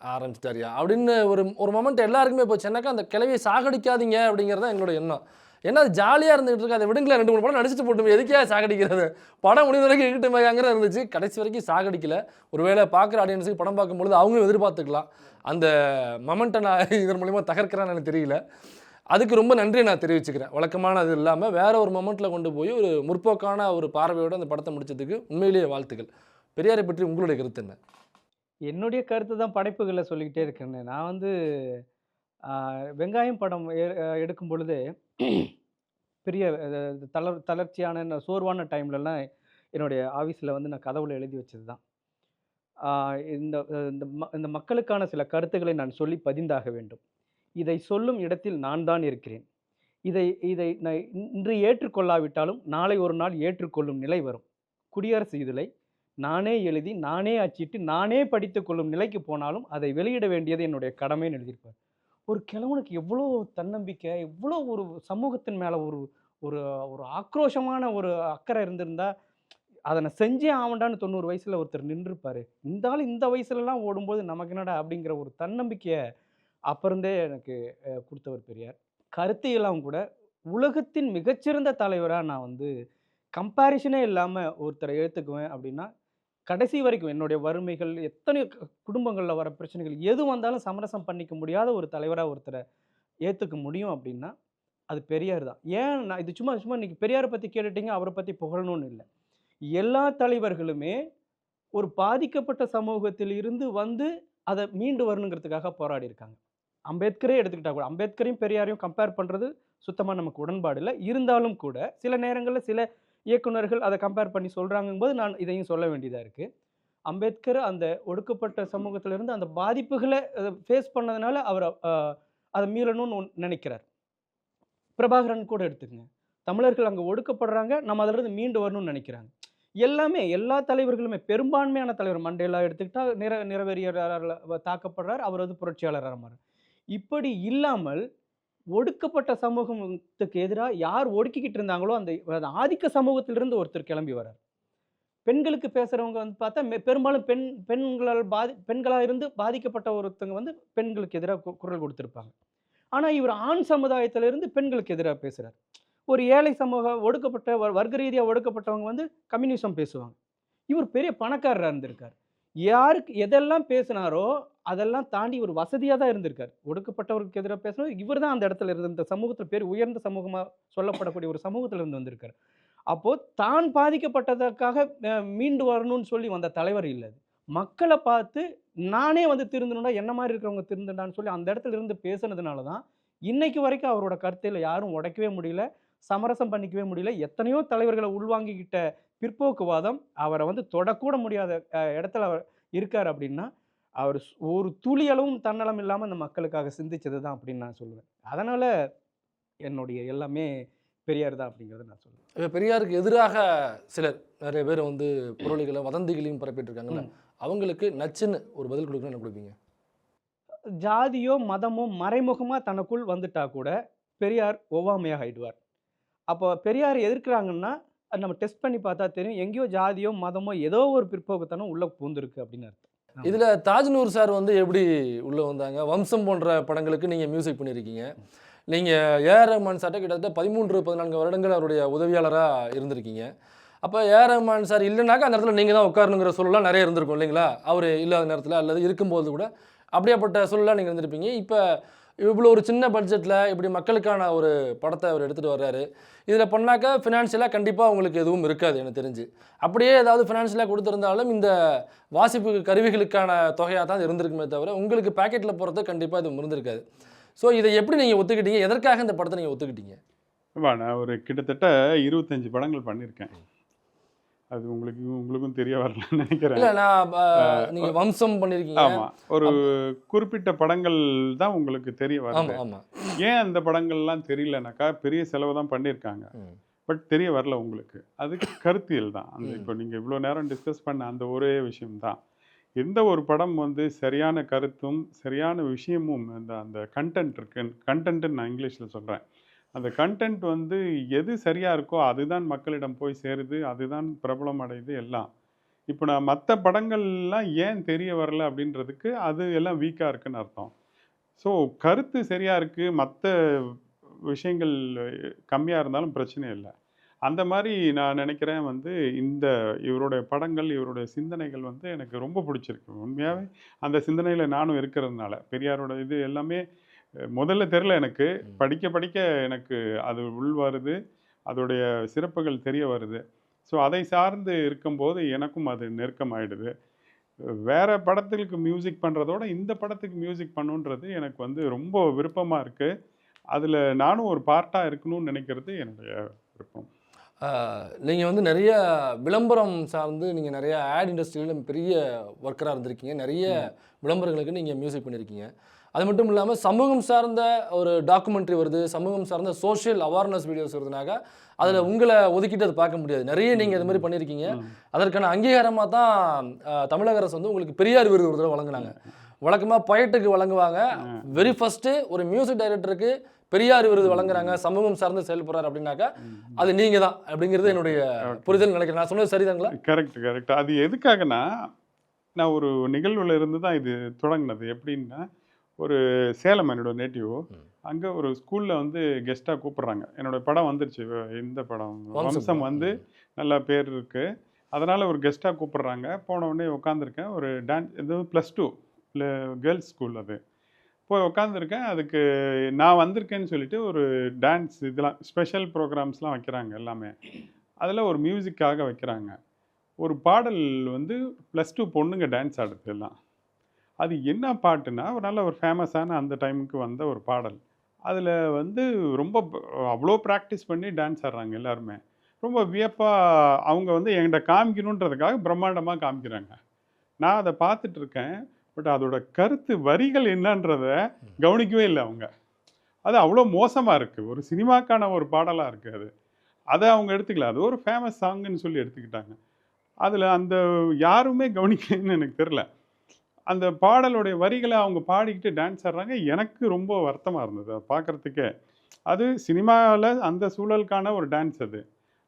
ஆரம்பிச்சிட்டாரியா அப்படின்னு ஒரு மொமெண்ட் எல்லாருக்குமே போச்சு. என்னக்கா அந்த கிளவியை சாகடிக்காதீங்க அப்படிங்கிறது தான் எங்களோட எண்ணம். ஏன்னா அது ஜாலியாக இருந்துகிட்டு இருக்கு, அதை விடுங்களேன் 2-3 படம் நடிச்சுட்டு போட்டு எதுக்கே சாகடிக்கிறது, படம் முடிவு வரைக்கும் இழுக்கிட்டு மேயாங்கிற இருந்துச்சு, கடைசி வரைக்கும் சாகடிக்கல. ஒருவேளை பார்க்குற ஆடியன்ஸுக்கு படம் பார்க்கும்பொழுது அவங்களும் எதிர்பார்த்துக்கலாம். அந்த மொமெண்ட்டை நான் இதன் மூலிமா தகர்க்கிறேன்னு எனக்கு தெரியல. அதுக்கு ரொம்ப நன்றி நான் தெரிவிச்சுக்கிறேன். வழக்கமான அது இல்லாமல் வேற ஒரு மொமெண்ட்டில் கொண்டு போய் ஒரு முற்போக்கான ஒரு பார்வையோடு அந்த படத்தை முடிச்சதுக்கு உண்மையிலேயே வாழ்த்துக்கள். பெரியாரை பற்றி உங்களுடைய கருத்து என்ன? என்னுடைய கருத்து தான் படைப்புகளை சொல்லிக்கிட்டே இருக்கேன். நான் வந்து வெங்காயம் படம் எடுக்கும் பொழுது பெரிய தளர்ச்சியான சோர்வான டைம்லலாம் என்னுடைய ஆஃபீஸில் வந்து நான் கதவுல எழுதி வச்சது தான், இந்த இந்த மக்களுக்கான சில கருத்துக்களை நான் சொல்லி பதிந்தாக வேண்டும். இதை சொல்லும் இடத்தில் நான் தான் இருக்கிறேன். இதை நான் இன்று ஏற்றுக்கொள்ளாவிட்டாலும் நாளை ஒரு நாள் ஏற்றுக்கொள்ளும் நிலை வரும். குடியரசு இதழை நானே எழுதி நானே அச்சிட்டு நானே படித்து கொள்ளும் நிலைக்கு போனாலும் அதை வெளியிட வேண்டியது என்னுடைய கடமைன்னு எழுதியிருப்பார். ஒரு கிழவனுக்கு எவ்வளோ தன்னம்பிக்கை, எவ்வளோ ஒரு சமூகத்தின் மேலே ஒரு ஒரு ஒரு ஆக்ரோஷமான ஒரு அக்கறை இருந்திருந்தா அதை நான் செஞ்சே ஆவண்டான்னு 90 வயசில் ஒருத்தர் நின்றுருப்பார். இந்த ஆள் இந்த வயசுலலாம் ஓடும்போது நமக்கு என்னடா அப்படிங்கிற ஒரு தன்னம்பிக்கையை அப்போ இருந்தே எனக்கு கொடுத்தவர் பெரியார். கருத்தியெல்லாம் கூட உலகத்தின் மிகச்சிறந்த தலைவராக நான் வந்து கம்பேரிஷனே இல்லாமல் ஒருத்தரை எடுத்துக்குவேன். அப்படின்னா கடைசி வரைக்கும் என்னுடைய வறுமைகள் எத்தனை குடும்பங்களில் வர பிரச்சனைகள் எது வந்தாலும் சமரசம் பண்ணிக்க முடியாத ஒரு தலைவராக ஒருத்தரை ஏற்றுக்க முடியும் அப்படின்னா அது பெரியார் தான். ஏன் நான் இது சும்மா இன்றைக்கி பெரியாரை பற்றி கேட்டுட்டீங்க, அவரை பற்றி புகழணும்னு இல்லை. எல்லா தலைவர்களுமே ஒரு பாதிக்கப்பட்ட சமூகத்தில் இருந்து வந்து அதை மீண்டு வரணுங்கிறதுக்காக போராடி இருக்காங்க. அம்பேத்கரே எடுத்துக்கிட்டா கூட, அம்பேத்கரையும் பெரியாரையும் கம்பேர் பண்ணுறது சுத்தமாக நமக்கு உடன்பாடு இல்லை. இருந்தாலும் கூட சில நேரங்களில் சில இயக்குநர்கள் அதை கம்பேர் பண்ணி சொல்கிறாங்கும்போது நான் இதையும் சொல்ல வேண்டியதாக இருக்குது. அம்பேத்கர் அந்த ஒடுக்கப்பட்ட சமூகத்திலிருந்து அந்த பாதிப்புகளை ஃபேஸ் பண்ணதுனால அவர் அதை மீளணும்னு நினைக்கிறார். பிரபாகரன் கூட எடுத்துக்கங்க. தமிழர்கள் அங்கே ஒடுக்கப்படுறாங்க, நம்ம அதிலிருந்து மீண்டு வரணும்னு நினைக்கிறாங்க. எல்லாமே எல்லா தலைவர்களுமே பெரும்பான்மையான தலைவர் மண்டேலா எடுத்துக்கிட்டா நிறவெறியரால் தாக்கப்படுறார், அவர் வந்து புரட்சியாளராக மாறார். இப்படி இல்லாமல் ஒடுக்கப்பட்ட சமூகத்துக்கு எதிராக யார் ஒடுக்கிக்கிட்டு இருந்தாங்களோ அந்த ஆதிக்க சமூகத்திலிருந்து ஒருத்தர் கிளம்பி வரார். பெண்களுக்கு பேசுறவங்க வந்து பார்த்தா பெரும்பாலும் பெண்களாக இருந்து பாதிக்கப்பட்ட ஒருத்தங்க வந்து பெண்களுக்கு எதிராக குரல் கொடுத்திருப்பாங்க. ஆனா இவர் ஆண் சமுதாயத்திலிருந்து பெண்களுக்கு எதிராக பேசுறார். ஒரு ஏழை சமூகம் ஒடுக்கப்பட்ட வர்க்க ரீதியா ஒடுக்கப்பட்டவங்க வந்து கம்யூனிசம் பேசுவாங்க. இவர் பெரிய பணக்காரரா இருந்திருக்கார். யாருக்கு எதெல்லாம் பேசினாரோ அதெல்லாம் தாண்டி ஒரு வசதியா தான் இருந்திருக்கார். ஒடுக்கப்பட்டவருக்கு எதிராக பேசினது இவர் தான் அந்த இடத்துல இருந்து இந்த சமூகத்தில் பேர் உயர்ந்த சமூகமா சொல்லப்படக்கூடிய ஒரு சமூகத்துல இருந்து வந்திருக்கார். அப்போ தான் பாதிக்கப்பட்டதற்காக மீண்டு வரணும்னு சொல்லி வந்த தலைவர் இல்ல அது. மக்களை பார்த்து நானே வந்து திருந்தணும்டா, என்ன மாதிரி இருக்கிறவங்க திருந்தண்டான்னு சொல்லி அந்த இடத்துல இருந்து பேசுனதுனால தான் இன்னைக்கு வரைக்கும் அவரோட கருத்துல யாரும் உடைக்கவே முடியல, சமரசம் பண்ணிக்கவே முடியல. எத்தனையோ தலைவர்களை உள்வாங்கிக்கிட்ட பிற்போக்குவாதம் அவரை வந்து தொடக்கூட முடியாத இடத்துல அவர் இருக்கார் அப்படின்னா, அவர் ஒரு துளி அளவும் தன்னலம் இல்லாம அந்த மக்களுக்காக சிந்திச்சது தான் அப்படின்னு நான் சொல்லுவேன். அதனால என்னுடைய எல்லாமே பெரியார் தான் அப்படிங்கிறத நான் சொல்லுவேன். இப்ப பெரியாருக்கு எதிராக சிலர் நிறைய பேர் வந்து புரளிகளை வதந்திகளையும் பரப்பிட்டு இருக்காங்கல்ல, அவங்களுக்கு நச்சுன்னு ஒரு பதில் கொடுக்கணும் என்ன கொடுப்பீங்க? ஜாதியோ மதமோ மறைமுகமா தனக்குள் வந்துட்டா கூட பெரியார் ஒவ்வாமையாக ஆயிடுவார். அப்போ பெரியார் எதிர்க்கிறாங்கன்னா அது நம்ம டெஸ்ட் பண்ணி பார்த்தா தெரியும், எங்கேயோ ஜாதியோ மதமோ ஏதோ ஒரு பிற்போக்குத்தனம் உள்ள பூந்துருக்கு அப்படின்னு அர்த்தம். இதுல தாஜ்நூர் சார் வந்து எப்படி உள்ள வந்தாங்க? வம்சம் போன்ற படங்களுக்கு நீங்க மியூசிக் பண்ணியிருக்கீங்க. நீங்க ஏஆர் ரஹ்மான் சார்ட்ட கிட்டத்தட்ட 13-14 வருடங்கள் அவருடைய உதவியாளரா இருந்திருக்கீங்க. அப்ப ஏஆர் ரஹ்மான் சார் இல்லைனாக்கா அந்த இடத்துல நீங்க தான் உட்காரணுங்கிற சூழலாம் நிறைய இருந்திருக்கும் இல்லைங்களா? அவர் இல்லாத நேரத்தில் அல்லது இருக்கும்போது கூட அப்படியாப்பட்ட சூழலாக நீங்கள் இருந்திருப்பீங்க. இப்போ இவ்வளோ ஒரு சின்ன பட்ஜெட்டில் இப்படி மக்களுக்கான ஒரு படத்தை அவர் எடுத்துகிட்டு வர்றாரு. இதில் பண்ணாக்கா ஃபினான்ஷியலாக கண்டிப்பாக உங்களுக்கு எதுவும் இருக்காது எனக்கு தெரிஞ்சு. அப்படியே ஏதாவது ஃபினான்ஷியலாக கொடுத்துருந்தாலும் இந்த வாசிப்பு கருவிகளுக்கான தொகையாக தான் இருந்திருக்குமே தவிர உங்களுக்கு பேக்கெட்டில் போகிறது கண்டிப்பாக இது இருந்திருக்காது. ஸோ இதை எப்படி நீங்கள் ஒத்துக்கிட்டீங்க? எதற்காக இந்த படத்தை நீங்கள் ஒத்துக்கிட்டீங்க? நான் ஒரு கிட்டத்தட்ட 25 படங்கள் பண்ணியிருக்கேன். அது உங்களுக்கும் தெரிய வரலன்னு நினைக்கிறேன். இல்லை நான் நீங்கள் வம்சம் பண்ணியிருக்கீங்க. ஆமாம், ஒரு குறிப்பிட்ட படங்கள் தான் உங்களுக்கு தெரிய வருது. ஆமாம். ஏன் அந்த படங்கள்லாம் தெரியலனாக்கா பெரிய செலவு தான் பண்ணியிருக்காங்க, பட் தெரிய வரல உங்களுக்கு. அதுக்கு கருத்தியல் தான். அந்த இப்போ நீங்கள் இவ்வளோ நேரம் டிஸ்கஸ் பண்ண அந்த ஒரே விஷயம்தான். எந்த ஒரு படம் வந்து சரியான கருத்தும் சரியான விஷயமும் அந்த கண்டென்ட் இருக்கு, கண்டென்ட்டுன்னு நான் இங்கிலீஷில் சொல்கிறேன். அந்த கண்டென்ட் வந்து எது சரியாக இருக்கோ அதுதான் மக்களிடம் போய் சேருது, அதுதான் பிரபலம் அடையுது எல்லாம். இப்போ நான் மற்ற படங்கள்லாம் ஏன் தெரிய வரல அப்படின்றதுக்கு அது எல்லாம் வீக்காக இருக்குன்னு அர்த்தம். ஸோ கருத்து சரியாக இருக்குது, மற்ற விஷயங்கள் கம்மியாக இருந்தாலும் பிரச்சனை இல்லை. அந்த மாதிரி நான் நினைக்கிறேன். வந்து இவருடைய படங்கள், இவருடைய சிந்தனைகள் வந்து எனக்கு ரொம்ப பிடிச்சிருக்கு. உண்மையாகவே அந்த சிந்தனையில் நானும் இருக்கிறதுனால பெரியாரோட இது எல்லாமே முதல்ல தெரில எனக்கு. படிக்க படிக்க எனக்கு அது உள் வருது, அதோடைய சிறப்புகள் தெரிய வருது. ஸோ அதை சார்ந்து இருக்கும்போது எனக்கும் அது நெருக்கமாயிடுது. வேறு படத்துக்கு மியூசிக் பண்ணுறதோட இந்த படத்துக்கு மியூசிக் பண்ணுன்றது எனக்கு வந்து ரொம்ப விருப்பமாக இருக்குது. அதில் நானும் ஒரு பார்ட்டாக இருக்கணும்னு நினைக்கிறது என்னுடைய விருப்பம். நீங்கள் வந்து நிறைய விளம்பரம் சார்ந்து நீங்கள் நிறைய ஆட் இண்டஸ்ட்ரியில் பெரிய ஒர்க்கராக இருந்திருக்கீங்க. நிறைய விளம்பரங்களுக்கு நீங்கள் மியூசிக் பண்ணியிருக்கீங்க. அது மட்டும் இல்லாமல் சமூகம் சார்ந்த ஒரு டாக்குமெண்ட்ரி வருது, சமூகம் சார்ந்த சோஷியல் அவேர்னஸ் வீடியோஸ் வருதுனாக்கா அதில் உங்களை ஒதுக்கிட்டு அதை பார்க்க முடியாது. நிறைய நீங்கள் இது மாதிரி பண்ணியிருக்கீங்க. அதற்கான அங்கீகாரமாக தான் தமிழக அரசு வந்து உங்களுக்கு பெரியார் விருது ஒரு தடவை வழங்கினாங்க. வழக்கமாக பொயட்டுக்கு வழங்குவாங்க, வெரி ஃபஸ்ட்டு ஒரு மியூசிக் டைரக்டருக்கு பெரியார் விருது வழங்குறாங்க, சமூகம் சார்ந்து செயல்படுறாரு அப்படின்னாக்கா அது நீங்கள் தான் அப்படிங்கிறது என்னுடைய புரிதல் நினைக்கிறேன். நான் சொன்னது சரிதாங்களா? கரெக்ட். அது எதுக்காகனா, நான் ஒரு நிகழ்வில் இருந்து தான் இது தொடங்கினது. எப்படின்னா, ஒரு சேலம் என்னோட நேட்டிவ். அங்கே ஒரு ஸ்கூலில் வந்து கெஸ்ட்டாக கூப்பிட்றாங்க. என்னோடய படம் வந்துருச்சு, இந்த படம் வம்சம் வந்து நல்லா பேர் இருக்குது, அதனால் ஒரு கெஸ்ட்டாக கூப்பிட்றாங்க. போன உடனே உட்காந்துருக்கேன். ஒரு டான்ஸ், இது +2 கேர்ள்ஸ் ஸ்கூல். அது போய் உட்காந்துருக்கேன். அதுக்கு நான் வந்திருக்கேன்னு சொல்லிட்டு ஒரு டான்ஸ் இதெல்லாம் ஸ்பெஷல் ப்ரோக்ராம்ஸ்லாம் வைக்கிறாங்க எல்லாமே. அதில் ஒரு மியூசிக்காக வைக்கிறாங்க. ஒரு பாடல் வந்து +2 பொண்ணுங்க டான்ஸ் ஆடுது எல்லாம். அது என்ன பாட்டுன்னா, ஒரு நல்ல ஒரு ஃபேமஸான அந்த டைமுக்கு வந்த ஒரு பாடல். அதில் வந்து ரொம்ப அவ்வளோ ப்ராக்டிஸ் பண்ணி டான்ஸ் ஆடுறாங்க எல்லாருமே. ரொம்ப வியப்பாக அவங்க வந்து என்கிட்ட காமிக்கணுன்றதுக்காக பிரம்மாண்டமாக காமிக்கிறாங்க. நான் அதை பார்த்துட்டு இருக்கேன். பட் அதோட கருத்து வரிகள் என்னன்றத கவனிக்கவே இல்லை அவங்க. அது அவ்வளோ மோசமாக இருக்குது. ஒரு சினிமாக்கான ஒரு பாடலாக இருக்குது அது. அதை அவங்க எடுத்துக்கல. அது ஒரு ஃபேமஸ் சாங்குன்னு சொல்லி எடுத்துக்கிட்டாங்க. அதில் அந்த யாருமே கவனிக்கலன்னு எனக்கு தெரில. அந்த பாடலுடைய வரிகளை அவங்க பாடிக்கிட்டு டான்ஸ் ஆடுறாங்க. எனக்கு ரொம்ப வருத்தமாக இருந்தது அதை பார்க்குறதுக்கே. அது சினிமாவில் அந்த சூழலுக்கான ஒரு டான்ஸ் அது.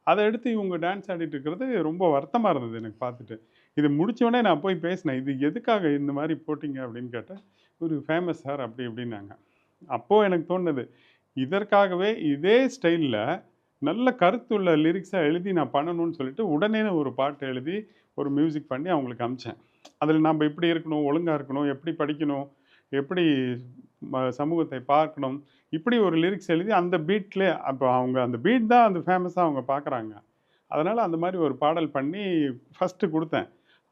அதை எடுத்து இவங்க டான்ஸ் ஆடிட்டு இருக்கிறது ரொம்ப வருத்தமாக இருந்தது எனக்கு பார்த்துட்டு. இது முடிச்சோடனே நான் போய் பேசினேன். இது எதுக்காக இந்த மாதிரி போட்டிங்க அப்படின்னு கேட்டேன். ஒரு ஃபேமஸ் சார் அப்படி இப்படின்னாங்க. அப்போது எனக்கு தோணுது, இதற்காகவே இதே ஸ்டைலில் நல்ல கருத்துள்ள லிரிக்ஸாக எழுதி நான் பண்ணணும்னு சொல்லிட்டு உடனே ஒரு பாட்டு எழுதி ஒரு மியூசிக் பண்ணி அவங்களுக்கு அனுப்பிச்சேன். அதில் நம்ம இப்படி இருக்கணும், ஒழுங்காக இருக்கணும், எப்படி படிக்கணும், எப்படி சமூகத்தை பார்க்கணும், இப்படி ஒரு லிரிக்ஸ் எழுதி அந்த பீட்லேயே அப்போ அவங்க அந்த பீட் தான் அந்த ஃபேமஸாக அவங்க பார்க்குறாங்க. அதனால் அந்த மாதிரி ஒரு பாடல் பண்ணி ஃபஸ்ட்டு கொடுத்தேன்.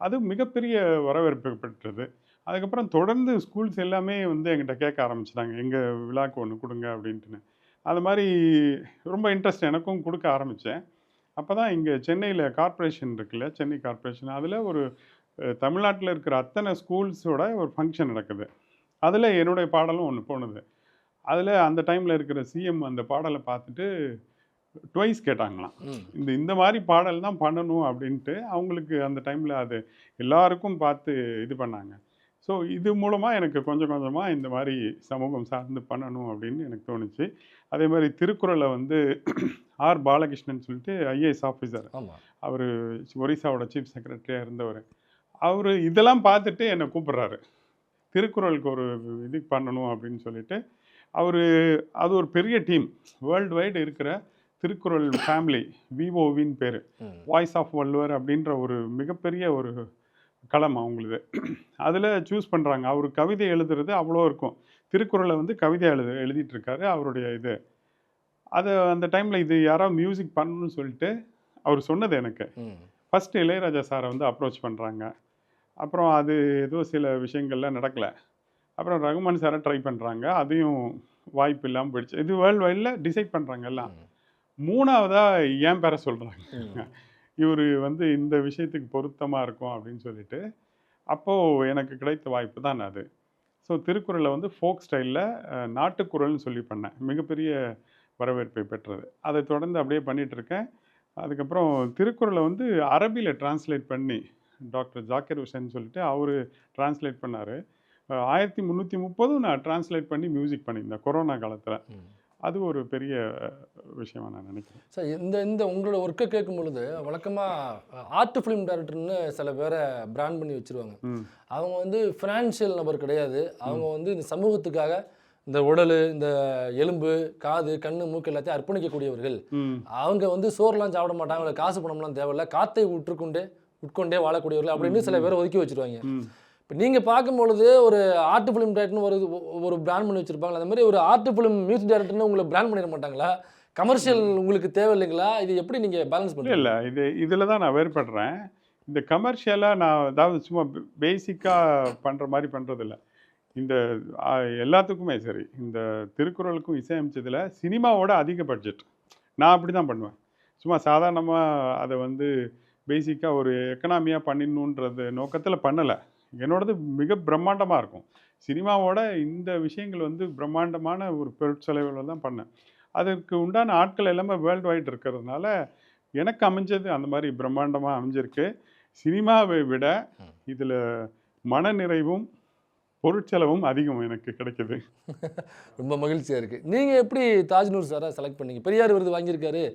அது மிகப்பெரிய வரவேற்பு பெற்றது. அதுக்கப்புறம் தொடர்ந்து ஸ்கூல்ஸ் எல்லாமே வந்து என்கிட்ட கேட்க ஆரம்பிச்சிட்டாங்க, எங்கள் விழாக்கு ஒன்று கொடுங்க அப்படின்ட்டுன்னு. அது மாதிரி ரொம்ப இன்ட்ரெஸ்ட் எனக்கும் கொடுக்க ஆரம்பித்தேன். அப்போ தான் இங்கே சென்னையில் கார்ப்பரேஷன் இருக்குல்ல, சென்னை கார்ப்பரேஷன், அதில் ஒரு தமிழ்நாட்டில் இருக்கிற அத்தனை ஸ்கூல்ஸோட ஒரு ஃபங்க்ஷன் நடக்குது. அதில் என்னுடைய பாடலும் ஒன்று போனது. அதில் அந்த டைமில் இருக்கிற சிஎம் அந்த பாடலை பார்த்துட்டு ட்வைஸ் கேட்டாங்களாம். இந்த மாதிரி பாடல் தான் பண்ணணும் அப்படின்ட்டு அவங்களுக்கு அந்த டைமில் அது எல்லாருக்கும் பார்த்து இது பண்ணாங்க. ஸோ இது மூலமாக எனக்கு கொஞ்சம் கொஞ்சமாக இந்த மாதிரி சமூகம் சார்ந்து பண்ணணும் அப்படின்னு எனக்கு தோணுச்சு. அதே மாதிரி திருக்குறளை வந்து ஆர் பாலகிருஷ்ணன் சொல்லிட்டு ஐஏஎஸ் ஆஃபீஸர், அவர் ஒரிசாவோட சீஃப் செக்ரட்டரியாக இருந்தவர். அவர் இதெல்லாம் பார்த்துட்டு என்னை கூப்பிட்றாரு, திருக்குறளுக்கு ஒரு இது பண்ணணும் அப்படின்னு சொல்லிட்டு. அது ஒரு பெரிய டீம், வேர்ல்டு வைடு இருக்கிற திருக்குறள் ஃபேமிலி, விஓவின்னு பேர், வாய்ஸ் ஆஃப் வள்ளுவர் அப்படின்ற ஒரு மிகப்பெரிய ஒரு களம் அவங்களுது. அதில் சூஸ் பண்ணுறாங்க. அவர் கவிதை எழுதுறது அவ்வளோ இருக்கும். திருக்குறளை வந்து கவிதை எழுதிட்டு இருக்காரு அவருடைய இது. அதை அந்த டைமில் இது யாராவது மியூசிக் பண்ணணும்னு சொல்லிட்டு அவர் சொன்னது எனக்கு. ஃபஸ்ட்டு இளையராஜா சாரை வந்து அப்ரோச் பண்ணுறாங்க. அப்புறம் அது ஏதோ சில விஷயங்கள்லாம் நடக்கலை. அப்புறம் ரகுமான் சாரை ட்ரை பண்ணுறாங்க. அதையும் வாய்ப்பு இல்லாமல் போயிடுச்சு. இது வேர்ல்டு வைடில் டிசைட் பண்ணுறாங்க எல்லாம். மூணாவதாக என் பேரை சொல்கிறாங்க, இவர் வந்து இந்த விஷயத்துக்கு பொருத்தமாக இருக்கும் அப்படின்னு சொல்லிட்டு. அப்போது எனக்கு கிடைத்த வாய்ப்பு தான் அது. ஸோ திருக்குறளை வந்து ஃபோக் ஸ்டைலில் நாட்டுக்குறள்னு சொல்லி பண்ணேன். மிகப்பெரிய வரவேற்பை பெற்றது. அதை தொடர்ந்து அப்படியே பண்ணிகிட்ருக்கேன். அதுக்கப்புறம் திருக்குறளை வந்து அரபியில் டிரான்ஸ்லேட் பண்ணி டாக்டர் ஜாக்கிர் ஹுசேன் சொல்லிட்டு அவர் டிரான்ஸ்லேட் பண்ணார். 1330 நான் டிரான்ஸ்லேட் பண்ணி மியூசிக் பண்ணியிருந்தேன் கொரோனா காலத்தில். அது ஒரு பெரிய விஷயமா நான் நினைக்கிறேன். சார், இந்த உங்களோட ஒர்க்கை கேட்கும் பொழுது வழக்கமாக ஆர்ட் ஃபிலிம் டைரக்டர்னு சில பேரை பிராண்ட் பண்ணி வச்சுருவாங்க. அவங்க வந்து ஃபினான்ஷியல் நபர் கிடையாது. அவங்க வந்து இந்த சமூகத்துக்காக இந்த உடல், இந்த எலும்பு, காது, கண்ணு, மூக்கு எல்லாத்தையும் அர்ப்பணிக்கக்கூடியவர்கள். அவங்க வந்து சோறுலாம் சாப்பிட மாட்டாங்க, அவங்களுக்கு காசு பணம்லாம் தேவையில்லை, காத்தை உட்கொண்டே வாழக்கூடியவர்கள் அப்படின்னு சில பேரை ஒதுக்கி வச்சுருவாங்க. இப்போ நீங்கள் பார்க்கும்பொழுது ஒரு ஆர்ட் ஃபிலிம் டைரக்டர்னு ஒரு பிராண்ட் பண்ணி வச்சுருப்பாங்களா? அந்த மாதிரி ஒரு ஆர்ட் ஃபிலிம் மியூசிக் டைரக்டர்னு உங்களை பிராண்ட் பண்ணிட மாட்டாங்களா? கமர்ஷியல் உங்களுக்கு தேவை இல்லைங்களா? இது எப்படி நீங்கள் பேலன்ஸ் பண்ணுறீங்க? இல்லை, இதில் தான் நான் வேறுபடுறேன். இந்த கமர்ஷியலாக நான் அதாவது சும்மா பேசிக்காக பண்ணுற மாதிரி பண்ணுறதில்ல. இந்த எல்லாத்துக்குமே சரி, இந்த திருக்குறளுக்கும் இசையமைச்சதில் சினிமாவோட அதிக பட்ஜெட். நான் அப்படி தான் பண்ணுவேன். சும்மா சாதாரணமாக அதை வந்து பேசிக்காக ஒரு எக்கனாமியாக பண்ணிடணுன்றது நோக்கத்தில் பண்ணலை. என்னோடது மிக பிரம்மாண்டமாக இருக்கும். சினிமாவோட இந்த விஷயங்கள் வந்து பிரம்மாண்டமான ஒரு பொருட்செலவில் தான் பண்ணேன். அதற்கு உண்டான ஆட்கள் எல்லாமே வேர்ல்டு வைட் இருக்கிறதுனால எனக்கு அமைஞ்சது அந்த மாதிரி பிரம்மாண்டமாக அமைஞ்சிருக்கு. சினிமாவை விட இதில் மனநிறைவும் பொருட்செலவும் அதிகம் எனக்கு கிடைக்குது. ரொம்ப மகிழ்ச்சியாக இருக்குது. நீங்கள் எப்படி தாஜ்நூர் சாரை செலக்ட் பண்ணீங்க? பெரியார் விருது வாங்கியிருக்காரு,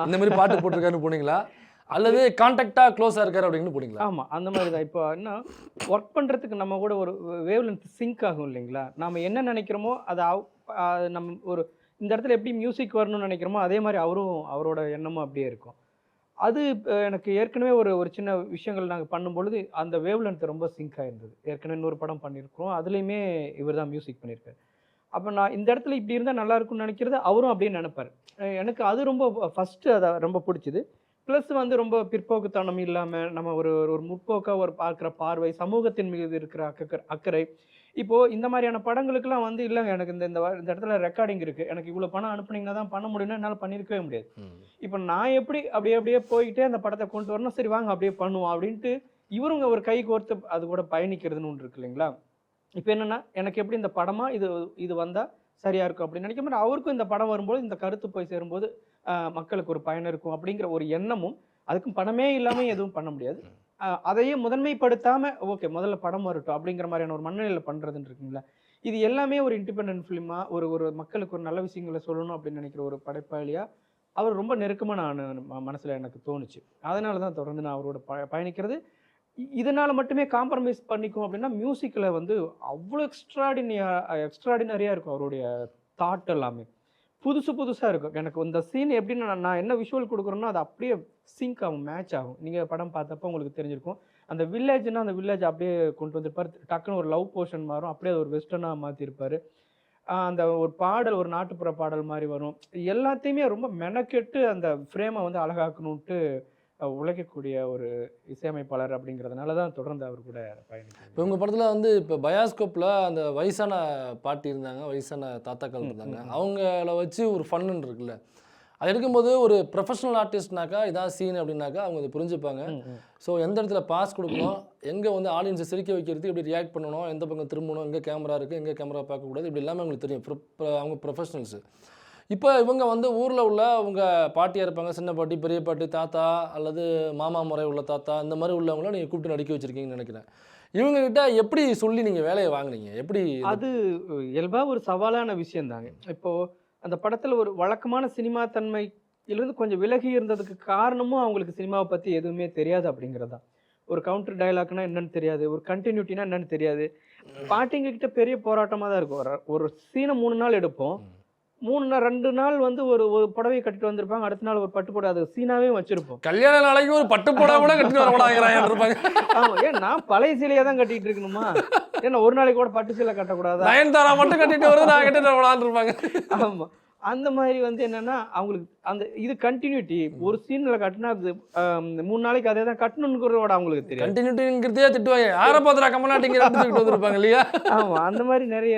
இந்த மாதிரி பாட்டு போட்டிருக்காருன்னு போனீங்களா, அல்லது கான்டாக்டாக க்ளோஸாக இருக்காரு அப்படின்னு போனீங்களா? ஆமாம், அந்த மாதிரி தான். இப்போ என்ன ஒர்க் பண்ணுறதுக்கு நம்ம கூட ஒரு வேவ் லென்த் சிங்க் ஆகும் இல்லைங்களா? நம்ம என்ன நினைக்கிறோமோ அதை நம்ம ஒரு இந்த இடத்துல எப்படி மியூசிக் வரணும்னு நினைக்கிறோமோ அதே மாதிரி அவரோட எண்ணமும் அப்படியே இருக்கும். அது எனக்கு ஏற்கனவே ஒரு சின்ன விஷயங்கள் நாங்கள் பண்ணும்பொழுது அந்த வேவ் லென்த் ரொம்ப சிங்க் ஆகிருந்தது. ஏற்கனவே இன்னொரு படம் பண்ணியிருக்கிறோம், அதுலேயுமே இவர் தான் மியூசிக் பண்ணியிருக்காரு. அப்போ நான் இந்த இடத்துல இப்படி இருந்தால் நல்லா இருக்கும்னு நினைக்கிறது அவரும் அப்படியே நினைப்பார். எனக்கு அது ரொம்ப ஃபஸ்ட்டு அதை ரொம்ப பிடிச்சிது. ப்ளஸ் வந்து ரொம்ப பிற்போக்குத்தனம் இல்லாமல் நம்ம ஒரு முற்போக்காக ஒரு பார்க்குற பார்வை, சமூகத்தின் மீது இருக்கிற அக்கறை. இப்போது இந்த மாதிரியான படங்களுக்கெல்லாம் வந்து இல்லைங்க, எனக்கு இந்த இடத்துல ரெக்கார்டிங் இருக்குது, எனக்கு இவ்வளோ பணம் அனுப்புனீங்கன்னா தான் பண்ண முடியும்னா என்னால் பண்ணியிருக்கவே முடியாது. இப்போ நான் எப்படி அப்படியே போய்கிட்டே அந்த படத்தை கொண்டு வரணும், சரி வாங்க அப்படியே பண்ணுவோம் அப்படின்ட்டு இவருங்க ஒரு கை கோர்த்து அது கூட பயணிக்கிறதுன்னு ஒன்று இருக்கு இல்லைங்களா? இப்போ என்னன்னா, எனக்கு எப்படி இந்த படமா இது இது வந்தா சரியா இருக்கும் அப்படின்னு நினைக்கும் போது, அவருக்கும் இந்த படம் வரும்போது இந்த கருத்து போய் சேரும்போது மக்களுக்கு ஒரு பயன் இருக்கும் அப்படிங்கிற ஒரு எண்ணமும், அதுக்கும் பணமே இல்லாம எதுவும் பண்ண முடியாது. அதையே முதன்மைப்படுத்தாம ஓகே முதல்ல படம் வரட்டும் அப்படிங்கிற மாதிரியான ஒரு மனநிலையில பண்றதுன்னு இருக்குங்களா? இது எல்லாமே ஒரு இண்டிபெண்டன்ட் ஃபிலிமா ஒரு ஒரு மக்களுக்கு ஒரு நல்ல விஷயங்களை சொல்லணும் அப்படின்னு நினைக்கிற ஒரு படைப்பாளியா அவர் ரொம்ப நெருக்கமா நான் மனசுல எனக்கு தோணுச்சு. அதனால தான் தொடர்ந்து நான் அவரோட பயணிக்கிறது. இதனால மட்டுமே காம்ப்ரமைஸ் பண்ணிக்கும் அப்படின்னா, மியூசிக்ல வந்து அவ்வளோ எக்ஸ்ட்ராடினரியா இருக்கும் அவருடைய தாட் எல்லாமே. புதுசு புதுசா இருக்கும். எனக்கு இந்த சீன் எப்படின்னு நான் என்ன விஷுவல் குடுக்குறேனோ, அது அப்படியே சிங்க் ஆகும், மேட்ச் ஆகும். நீங்க படம் பார்த்தப்போ உங்களுக்கு தெரிஞ்சிருக்கும். அந்த வில்லேஜ்னா அந்த வில்லேஜ் அப்படியே கொண்டு வந்திருப்பாரு. டக்குன்னு ஒரு லவ் போர்ஷன் மாறும். அப்படியே அது ஒரு வெஸ்டர்னா மாத்திருப்பாரு. அந்த ஒரு பாடல், ஒரு நாட்டுப்புற பாடல் மாரி வரும். எல்லாத்தையுமே ரொம்ப மெனக்கெட்டு அந்த ஃப்ரேம வந்து அழகாக்கணுன்ட்டு உழைக்கக்கூடிய ஒரு இசையமைப்பாளர் அப்படிங்கிறதுனால தான் தொடர்ந்து அவர் கூட பயணிக்கிறேன். இப்போ உங்கள் படத்தில் வந்து இப்போ பயாஸ்கோப்பில் அந்த வயசான பாட்டி இருந்தாங்க, வயசான தாத்தாக்கள் இருந்தாங்க, அவங்கள வச்சு ஒரு ஃபன்னு இருக்குல்ல, அது எடுக்கும்போது ஒரு ப்ரொஃபஷனல் ஆர்டிஸ்ட்னாக்கா இதான் சீன் அப்படின்னாக்கா அவங்க அதை புரிஞ்சுப்பாங்க. ஸோ எந்த இடத்துல பாஸ் கொடுக்கணும், எங்கே வந்து ஆடியன்ஸை சிரிக்க வைக்கிறதுக்கு எப்படி ரியாக்ட் பண்ணணும், எந்த பக்கம் திரும்பணும், எங்கே கேமரா இருக்குது, எங்கே கேமரா பார்க்கக்கூடாது, இப்படி எல்லாமே அவங்களுக்கு தெரியும். அவங்க ப்ரொஃபஷனல்ஸு. இப்போ இவங்க வந்து ஊரில் உள்ள அவங்க பாட்டியாக இருப்பாங்க, சின்ன பாட்டி, பெரிய பாட்டி, தாத்தா அல்லது மாமா முறை உள்ள தாத்தா, இந்த மாதிரி உள்ளவங்கள நீங்கள் கூப்பிட்டு நடிக்க வச்சுருக்கீங்கன்னு நினைக்கிறேன். இவங்ககிட்ட எப்படி சொல்லி நீங்கள் வேலையை வாங்குனீங்க? எப்படி? அது இயல்பாக ஒரு சவாலான விஷயம் தாங்க. இப்போது அந்த படத்தில் ஒரு வழக்கமான சினிமா தன்மையிலிருந்து கொஞ்சம் விலகி இருந்ததுக்கு காரணமும் அவங்களுக்கு சினிமாவை பற்றி எதுவுமே தெரியாது அப்படிங்கிறது தான். ஒரு கவுண்டர் டயலாக்னா என்னன்னு தெரியாது, ஒரு கண்டினியூட்டினா என்னன்னு தெரியாது. பாட்டிங்க கிட்ட பெரிய போராட்டமாக தான் இருக்கும். ஒரு சீனை 3 நாள் எடுப்போம், 2 நாள் வந்து ஒரு ஒரு புடவையை கட்டிட்டு வந்திருப்பாங்க, அடுத்த நாள் ஒரு பட்டு புடவை, அது சீனாவே வச்சிருப்போம். கல்யாண நாளைக்கு ஒரு பட்டு புடவை கூட கட்டிட்டு வரக்கூடாதுங்கிறாங்க. ஆமா, ஏன் நான் பழைய சீலையா தான் கட்டிட்டு இருக்கணுமா? ஏன்னா ஒரு நாளைக்கு கூட பட்டு சீலை கட்டக்கூடாதா? நயன்தாரா மட்டும் கட்டிட்டு வருது, நான் கட்டிட்டு வரக்கூடாதுன்னு இருப்பாங்க. ஆமா, அந்த மாதிரி வந்து என்னன்னா அவங்களுக்கு அந்த இது கண்டினியூட்டி. ஒரு சீன்ல கட்டினா அது 3 நாளைக்கு அதே தான் கட்டணுங்கிறதோட அவங்களுக்கு தெரியும். கண்டினியூட்டிங்கிறதே திட்டுவாங்க, யாரை பார்த்துடா கம்மநாட்டிங்கிற வந்துருப்பாங்க இல்லையா? ஆமா, அந்த மாதிரி நிறைய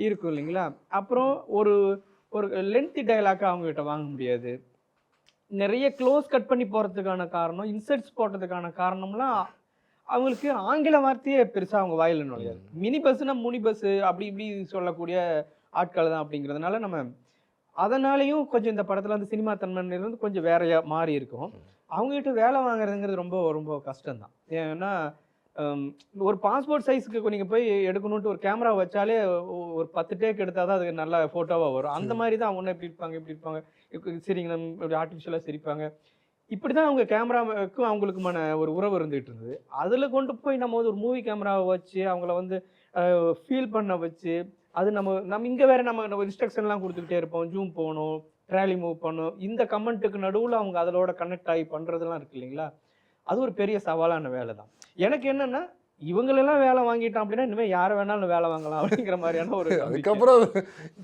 இருக்கும் இல்லைங்களா? அப்புறம் ஒரு ஒரு லென்த்தி டயலாக்கா அவங்ககிட்ட வாங்க முடியாது. நிறைய க்ளோஸ் கட் பண்ணி போகிறதுக்கான காரணம், இன்சர்ட்ஸ் போட்டதுக்கான காரணம்லாம் அவங்களுக்கு ஆங்கில வார்த்தையே பெருசாக அவங்க வாயில நுழையாது. மினி பஸ்ஸுனா முனி பஸ்ஸு அப்படி இப்படி சொல்லக்கூடிய ஆட்கள் தான் அப்படிங்கிறதுனால நம்ம அதனாலேயும் கொஞ்சம் இந்த படத்தில் வந்து சினிமா தன்மையிலிருந்து கொஞ்சம் வேறையா மாறி இருக்கும். அவங்ககிட்ட வேலை வாங்குறதுங்கிறது ரொம்ப ரொம்ப கஷ்டம்தான். ஏன்னா ஒரு பாஸ்போர்ட் சைஸுக்கு நீங்கள் போய் எடுக்கணுன்ட்டு ஒரு கேமரா வச்சாலே ஒரு 10 டேக் எடுத்தால் தான் அது நல்ல ஃபோட்டோவாக வரும். அந்த மாதிரி தான் அவங்க எப்படி இருப்பாங்க, இப்படி இருப்பாங்க, சரிங்க இப்படி ஆர்டிஃபிஷியலாக சிரிப்பாங்க. இப்படி தான் அவங்க கேமராவுக்கும் அவங்களுக்குமான ஒரு உறவு இருந்துகிட்டு இருந்தது. அதில் கொண்டு போய் நம்ம வந்து ஒரு மூவி கேமராவை வச்சு அவங்கள வந்து ஃபீல் பண்ண வச்சு, அது நம்ம இங்கே வேறு நம்ம இன்ஸ்ட்ரக்ஷன்லாம் கொடுத்துக்கிட்டே இருப்போம், ஜூம் போகணும், ட்ராலி மூவ் பண்ணணும், இந்த கமெண்ட்டுக்கு நடுவில் அவங்க அதோட கனெக்ட் ஆகி பண்ணுறதுலாம் இருக்கு இல்லைங்களா? அது ஒரு பெரிய சவாலான வேலை தான். எனக்கு என்னன்னா, இவங்களெல்லாம் வேலை வாங்கிட்டான் அப்படின்னா இனிமேல் யாரை வேணாலும் வேலை வாங்கலாம் அப்படிங்கிற மாதிரியான ஒரு அதுக்கப்புறம்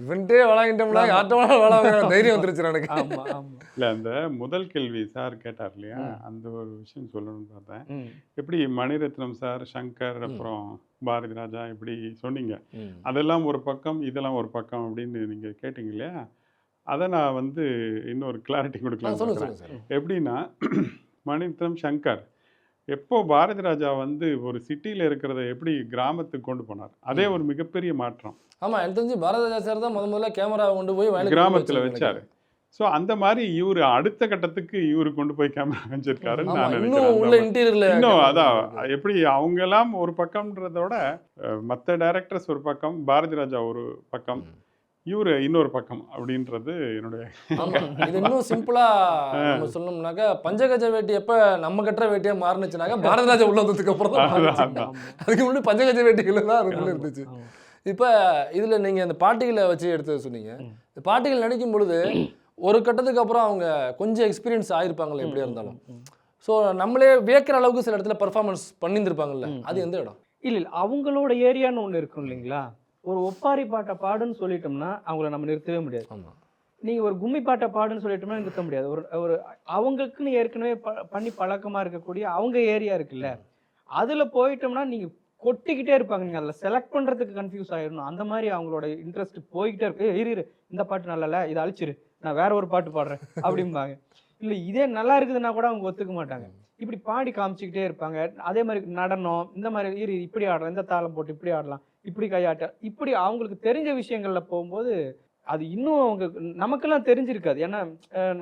இவன்ட்டே வேளாங்கிட்டோம்னா யார்ட்ட வேணாலும் வேலை வாங்குற தைரியம் வந்துருச்சு எனக்கு. ஆமாம் ஆமாம். இல்லை, அந்த முதல் கேள்வி சார் கேட்டார் இல்லையா, அந்த ஒரு விஷயம் சொல்லணும்னு பார்த்தேன். எப்படி மணிரத்னம் சார், சங்கர், அப்புறம் பாரதி ராஜா இப்படி சொன்னீங்க, அதெல்லாம் ஒரு பக்கம், இதெல்லாம் ஒரு பக்கம் அப்படின்னு நீங்கள் கேட்டீங்க இல்லையா? அதை நான் வந்து இன்னொரு கிளாரிட்டி கொடுக்கலாம். எப்படின்னா, மணிரத்னம், சங்கர் எப்போ பாரதி ராஜா வந்து ஒரு சிட்டியில் இருக்கிறத எப்படி கிராமத்துக்கு கொண்டு போனார், அதே ஒரு மிகப்பெரிய மாற்றம். ஆமாம், எனக்கு தெரிஞ்சு பாரதி ராஜா சார் தான் முதல்ல கேமரா கொண்டு போய் கிராமத்தில் வச்சாரு. ஸோ அந்த மாதிரி இவர் அடுத்த கட்டத்துக்கு இவர் கொண்டு போய் கேமரா வச்சிருக்காருன்னு நான் நினைக்கிறேன். இன்னும் அதான் எப்படி அவங்கெல்லாம் ஒரு பக்கம்ன்றதோட மற்ற டைரக்டர்ஸ் ஒரு பக்கம், பாரதி ராஜா ஒரு பக்கம், இவரு இன்னொரு பக்கம் அப்படின்றது என்னுடைய. இது இன்னும் சிம்பிளா நம்ம சொல்லணும்னாக்கா, பஞ்சகஜ வேட்டி எப்ப நம்ம கட்டுற வேட்டியா மாறுனுச்சுனாக்கா பாரதி ராஜா உள்ள வந்ததுக்கு அப்புறம் தான். அதுக்கு முன்னாடி பஞ்சகஜ வேட்டிகள் தான் இருந்துச்சு. இப்ப இதுல நீங்க இந்த பாட்டிகளை வச்சு எடுத்து சொன்னீங்க. இந்த பாட்டிகள் நடிக்கும் பொழுது ஒரு கட்டத்துக்கு அப்புறம் அவங்க கொஞ்சம் எக்ஸ்பீரியன்ஸ் ஆயிருப்பாங்கல்ல எப்படியா இருந்தாலும். ஸோ நம்மளே வியக்கிற அளவுக்கு சில இடத்துல பர்ஃபார்மன்ஸ் பண்ணியிருந்திருப்பாங்கல்ல, அது எந்த இடம்? இல்லை, அவங்களோட ஏரியான்னு ஒன்று இருக்கும் இல்லைங்களா? ஒரு ஒப்பாரி பாட்டை பாடுன்னு சொல்லிட்டோம்னா அவங்கள நம்ம நிறுத்தவே முடியாது. நீங்கள் ஒரு கும்மி பாட்டை பாடுன்னு சொல்லிட்டோம்னா நிறுத்த முடியாது. ஒரு அவங்களுக்குன்னு ஏற்கனவே பண்ணி பழக்கமாக இருக்கக்கூடிய அவங்க ஏரியா இருக்குல்ல, அதில் போயிட்டோம்னா நீங்கள் கொட்டிக்கிட்டே இருப்பாங்க. நீங்கள் அதில் செலக்ட் பண்ணுறதுக்கு கன்ஃபியூஸ் ஆகிடணும். அந்த மாதிரி அவங்களோட இன்ட்ரெஸ்ட் போய்கிட்டே இருக்கு. இரு இந்த பாட்டு நல்லா, இதை அழிச்சிரு, நான் வேற ஒரு பாட்டு பாடுறேன் அப்படிம்பாங்க. இல்லை இதே நல்லா இருக்குதுன்னா கூட அவங்க ஒத்துக்க மாட்டாங்க. இப்படி பாடி காமிச்சிக்கிட்டே இருப்பாங்க. அதே மாதிரி நடனம் இந்த மாதிரி இப்படி ஆடலாம், இந்த தாளம் போட்டு இப்படி ஆடலாம், இப்படி கையாட்ட இப்படி அவங்களுக்கு தெரிஞ்ச விஷயங்கள்ல போகும்போது அது இன்னும் அவங்க நமக்கெல்லாம் தெரிஞ்சிருக்காது. ஏன்னா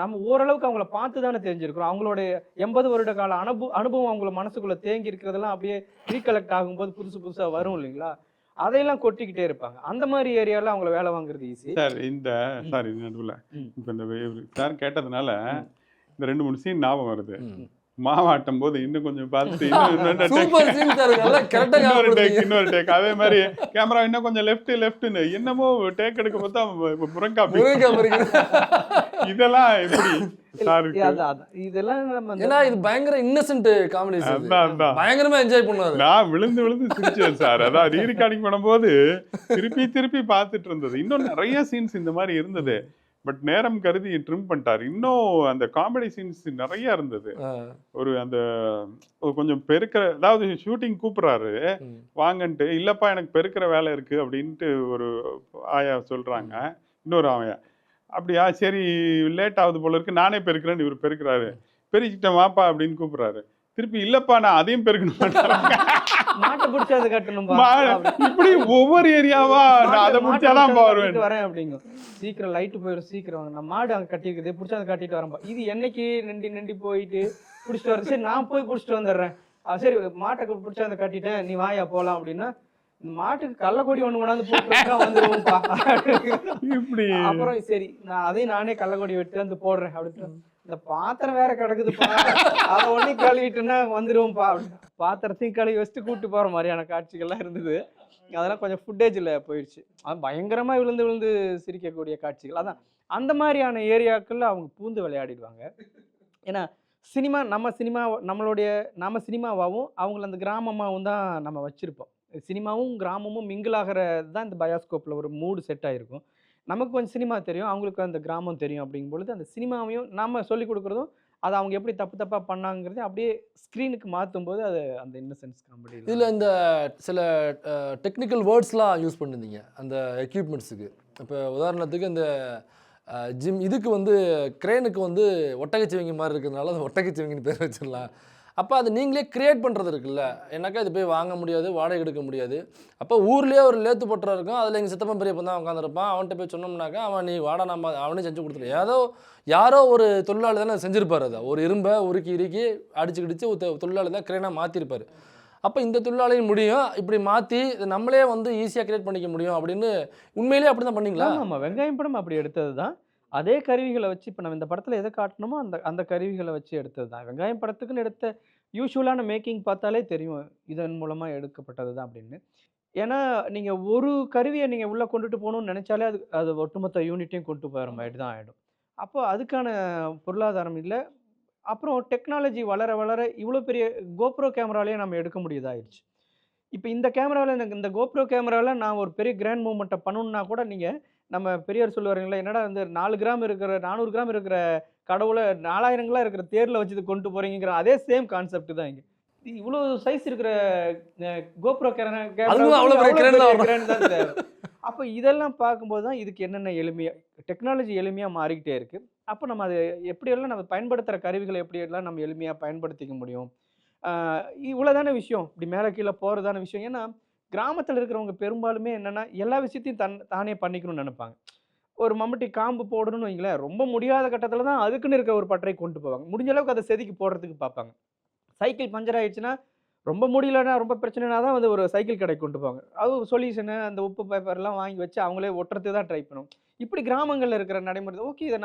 நம்ம ஓரளவுக்கு அவங்கள பார்த்து தானே தெரிஞ்சிருக்கிறோம். அவங்களுடைய 80 வருட கால அனுபவம் அவங்கள மனசுக்குள்ள தேங்கி இருக்கிறதெல்லாம் அப்படியே ரீகலெக்ட் ஆகும்போது புதுசா வரும் இல்லைங்களா? அதையெல்லாம் கொட்டிக்கிட்டே இருப்பாங்க. அந்த மாதிரி ஏரியால அவங்கள வேலை வாங்குறது ஈஸி. சார் சாரி நடுவில் இப்போ இந்த சார் கேட்டதுனால இந்த 2-3 சீன் ஞாபகம் வருது. மாவாட்டும் போது இன்னும் கொஞ்சம் பார்த்து இன்னொரு டேக் அதே மாதிரி கேமரா இன்னும் கொஞ்சம் லெஃப்ட்னு என்னமோ டேக் எடுக்க பார்த்தா முருங்கா இதெல்லாம் எப்படி இதெல்லாம் ஏன்னா இது பயங்கர இன்னசென்ட் காமெடி, பயங்கரமா என்ஜாய் பண்ணுவாரு. நான் விழுந்து சிரிச்சேன் சார். அதான் ரீரெக்கார்டிங் பண்ணும்போது திருப்பி பார்த்துட்டு இருந்தது. இன்னும் நிறைய சீன்ஸ் இந்த மாதிரி இருந்தது. பட் நேரம் கருதி ட்ரிம் பண்ணிட்டாரு. இன்னும் அந்த காமெடி சீன்ஸ் நிறைய இருந்தது. அந்த கொஞ்சம் பெருக்கிற, அதாவது ஷூட்டிங் கூப்பிடுறாரு வாங்கன்ட்டு, இல்லப்பா எனக்கு பெருக்கிற வேலை இருக்கு அப்படின்ட்டு ஒரு ஆயா சொல்றாங்க. இன்னொரு ஆயா அப்படியா சரி லேட் ஆகுது போல இருக்கு நானே பெருக்கிறேன்னு இவர் பெருக்கிறாரு. பெருக்கிட்டேன் வாப்பா அப்படின்னு கூப்பிடுறாரு. திருப்பி இல்லப்பா நான் அதையும் பெருக்கணும் மாட்டை பிடிச்சி அதை கட்டணும் இப்படி ஒவ்வொரு ஏரியாவா நான் அதை பிடிச்சாதான் வரேன் அப்படிங்க. சீக்கிரம் லைட்டு போயிடும், சீக்கிரம் நான் மாடு அங்கே கட்டிருக்குது பிடிச்சி அதை கட்டிட்டு வரேன்பா. இது என்னைக்கு நண்டி போயிட்டு பிடிச்சிட்டு வரேன். சரி நான் போய் பிடிச்சிட்டு வந்துடுறேன். சரி மாட்டை பிடிச்சி அதை கட்டிட்டேன் நீ வாயா போலாம் அப்படின்னா மாட்டுக்கு கள்ளக்கொடி ஒண்ணு கொண்டாந்து போட்டு வந்துருவோம்ப்பா. அப்புறம் சரி நான் அதையும் நானே கள்ளக்கொடி வெட்டு வந்து போடுறேன் அப்படின்னு. இந்த பாத்திரம் வேற கிடக்குதுப்பா அதை ஒண்ணு கழுவிட்டுன்னா வந்துருவோம்ப்பா அப்படின்னு பாத்திரத்தையும் கழுவி வச்சுட்டு கூப்பிட்டு போற மாதிரியான காட்சிகள்லாம் இருந்தது. அதெல்லாம் கொஞ்சம் ஃபுட்டேஜில் போயிடுச்சு. அது பயங்கரமா விழுந்து சிரிக்கக்கூடிய காட்சிகள். அதான் அந்த மாதிரியான ஏரியாக்களில் அவங்க பூந்து விளையாடிடுவாங்க. ஏன்னா நம்ம சினிமாவாகவும் அவங்கள அந்த கிராமமாகவும் தான் நம்ம வச்சிருப்போம். சினிமாவும் கிராமமும் மிங்கிள் ஆகிறது தான் இந்த பயோஸ்கோப்பில் ஒரு மூடு செட் ஆகிருக்கும். நமக்கு கொஞ்சம் சினிமா தெரியும், அவங்களுக்கு அந்த கிராமம் தெரியும். அப்படிங்கும் பொழுது அந்த சினிமாவையும் நம்ம சொல்லிக் கொடுக்குறதும் அதை அவங்க எப்படி தப்பாக பண்ணாங்கிறது அப்படியே ஸ்க்ரீனுக்கு மாற்றும் போது அது அந்த இன்னசென்ஸ் காமெடி. இதில் இந்த சில டெக்னிக்கல் வேர்ட்ஸ்லாம் யூஸ் பண்ணியிருந்தீங்க அந்த எக்யூப்மெண்ட்ஸுக்கு. இப்போ உதாரணத்துக்கு இந்த இதுக்கு கிரேனுக்கு ஒட்டகச்சிவங்கி மாதிரி இருக்கிறதுனால அது ஒட்டகச்சிவங்கின்னு பேர் வச்சிடலாம். அப்போ அது நீங்களே க்ரியேட் பண்ணுறது இருக்குல்ல, ஏன்னாக்கா இது போய் வாங்க முடியாது, வாடகை எடுக்க முடியாது. அப்போ ஊர்லேயே ஒரு லேத்து பட்டுறா இருக்கும், அதில் எங்கள் சித்தப்பன் பெரியப்பன் தான் உட்காந்துருப்பான். அவன்கிட்ட போய் சொன்னோம்னாக்கா அவன் நீ வாடா நம்ம அவனே செஞ்சு கொடுத்துரு. யாரோ ஒரு தொழிலாளி தானே செஞ்சுருப்பார். அதை ஒரு இரும்பை உருக்கி அடிச்சு தொழிலாளி தான் கிரேனாக மாற்றிருப்பார். அப்போ இந்த தொழிலாளியும் முடியும் இப்படி மாற்றி நம்மளே ஈஸியாக க்ரியேட் பண்ணிக்க முடியும் அப்படின்னு உண்மையிலேயே அப்படி தான் பண்ணிங்களா? ஆமாம், வெங்காயம் படம் அப்படி எடுத்தது தான். அதே கருவிகளை வச்சு இப்போ நம்ம இந்த படத்தில் எதை காட்டணுமோ அந்த கருவிகளை வச்சு எடுத்தது தான். வெங்காயம் படத்துக்குன்னு எடுத்த யூஸ்வலான மேக்கிங் பார்த்தாலே தெரியும் இதன் மூலமாக எடுக்கப்பட்டது தான் அப்படின்னு. ஏன்னா நீங்கள் ஒரு கருவியை நீங்கள் உள்ளே கொண்டுட்டு போகணும்னு நினச்சாலே அது ஒட்டுமொத்த யூனிட்டையும் கொண்டு போகிற மாதிரி தான் ஆகிடும். அப்போ அதுக்கான பொருளாதாரம் இல்லை. அப்புறம் டெக்னாலஜி வளர இவ்வளோ பெரிய கோப்ரோ கேமராலேயே நம்ம எடுக்க முடியுதாயிடுச்சு. இப்போ இந்த கேமராவில் இந்த கோப்ரோ கேமராவில் நான் ஒரு பெரிய கிராண்ட் மூவ்மெண்ட்டை பண்ணணுன்னா கூட நீங்கள் நம்ம பெரியார் சொல்லுவாருங்களா, என்னடா 400 கிராம் இருக்கிற கடவுளை 4000 இருக்கிற தேரில் வச்சு கொண்டு போகிறீங்கிற அதே சேம் கான்செப்ட் தான் இங்கே. இவ்வளோ சைஸ் இருக்கிற கோப்ரோ தான் தேவை. அப்போ இதெல்லாம் பார்க்கும்போது தான் இதுக்கு என்னென்ன டெக்னாலஜி எளிமையாக மாறிக்கிட்டே இருக்குது. அப்போ நம்ம அது எப்படியெல்லாம் நம்ம பயன்படுத்துகிற கருவிகளை எப்படியெல்லாம் நம்ம எளிமையாக பயன்படுத்திக்க முடியும். இவ்வளோதான விஷயம், இப்படி மேலே கீழே போகிறதான விஷயம். ஏன்னா கிராமத்தில் இருக்கிறவங்க பெரும்பாலுமே என்னென்னா எல்லா விஷயத்தையும் தானே பண்ணிக்கணும்னு நினைப்பாங்க. ஒரு மம்முட்டி காம்பு போடணும்னு வைங்களேன், ரொம்ப முடியாத கட்டத்தில் தான் அதுக்குன்னு இருக்க ஒரு பட்டறை கொண்டு போவாங்க. முடிஞ்ச அளவுக்கு அதை செதுக்கி போடுறதுக்கு பார்ப்பாங்க. சைக்கிள் பஞ்சர் ஆகிடுச்சுன்னா ரொம்ப முடியலன்னா ரொம்ப பிரச்சனைனா தான் ஒரு சைக்கிள் கடைக்கு கொண்டு போவாங்க. அது சொல்யூஷனு அந்த உப்பு பேப்பர்லாம் வாங்கி வச்சு அவங்களே ஒட்டுறதுக்கு தான் ட்ரை பண்ணுவோம். இப்படி கிராமங்களில் இருக்கிற நடைமுறை ஓகே இதை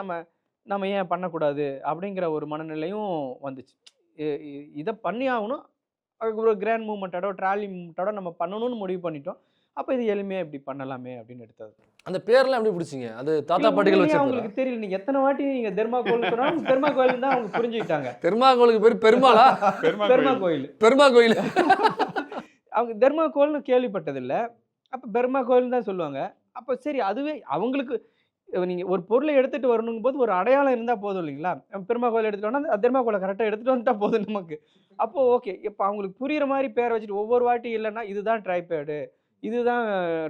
நம்ம ஏன் பண்ணக்கூடாது அப்படிங்கிற ஒரு மனநிலையும் வந்துச்சு. இதை பண்ணி ஆகணும், ஒரு கிராண்ட் மூவ்மெண்ட்டோட ட்ராலி மூவ்மெண்ட்டோட நம்ம பண்ணணும்னு முடிவு பண்ணிட்டோம். அப்போ இது எளிமையாக இப்படி பண்ணலாமே அப்படின்னு எடுத்தது. அந்த பேர்லாம் எப்படி பிடிச்சிங்க? அது தாத்தா பாட்டிகள் வச்சு அவங்களுக்கு தெரியல. நீங்கள் எத்தனை வாட்டி நீங்கள் தெர்மாகோல் சொன்னாலும் தெர்மாகோயில் தான் அவங்க புரிஞ்சுக்கிட்டாங்க. தெர்மாகோலுக்கு பேர் பெருமாளா? பெருமாகோயில் அவங்க தெர்மாகோல்னு கேள்விப்பட்டதில்லை. அப்போ பெருமாகோயில் தான் சொல்லுவாங்க. அப்போ சரி அதுவே அவங்களுக்கு நீங்கள் ஒரு பொருளை எடுத்துகிட்டு வரணுங்கும் போது ஒரு அடையாளம் இருந்தால் போதும் இல்லைங்களா? பெருமாகோயில் எடுத்துகிட்டோம்னா தெர்மாகோலை கரெக்டாக எடுத்துகிட்டு வந்துட்டால் போதும் நமக்கு. அப்போது ஓகே, இப்போ அவங்களுக்கு புரிகிற மாதிரி பேரை வச்சுட்டு ஒவ்வொரு வாட்டி இல்லைன்னா இதுதான் ட்ரைபேடு இதுதான்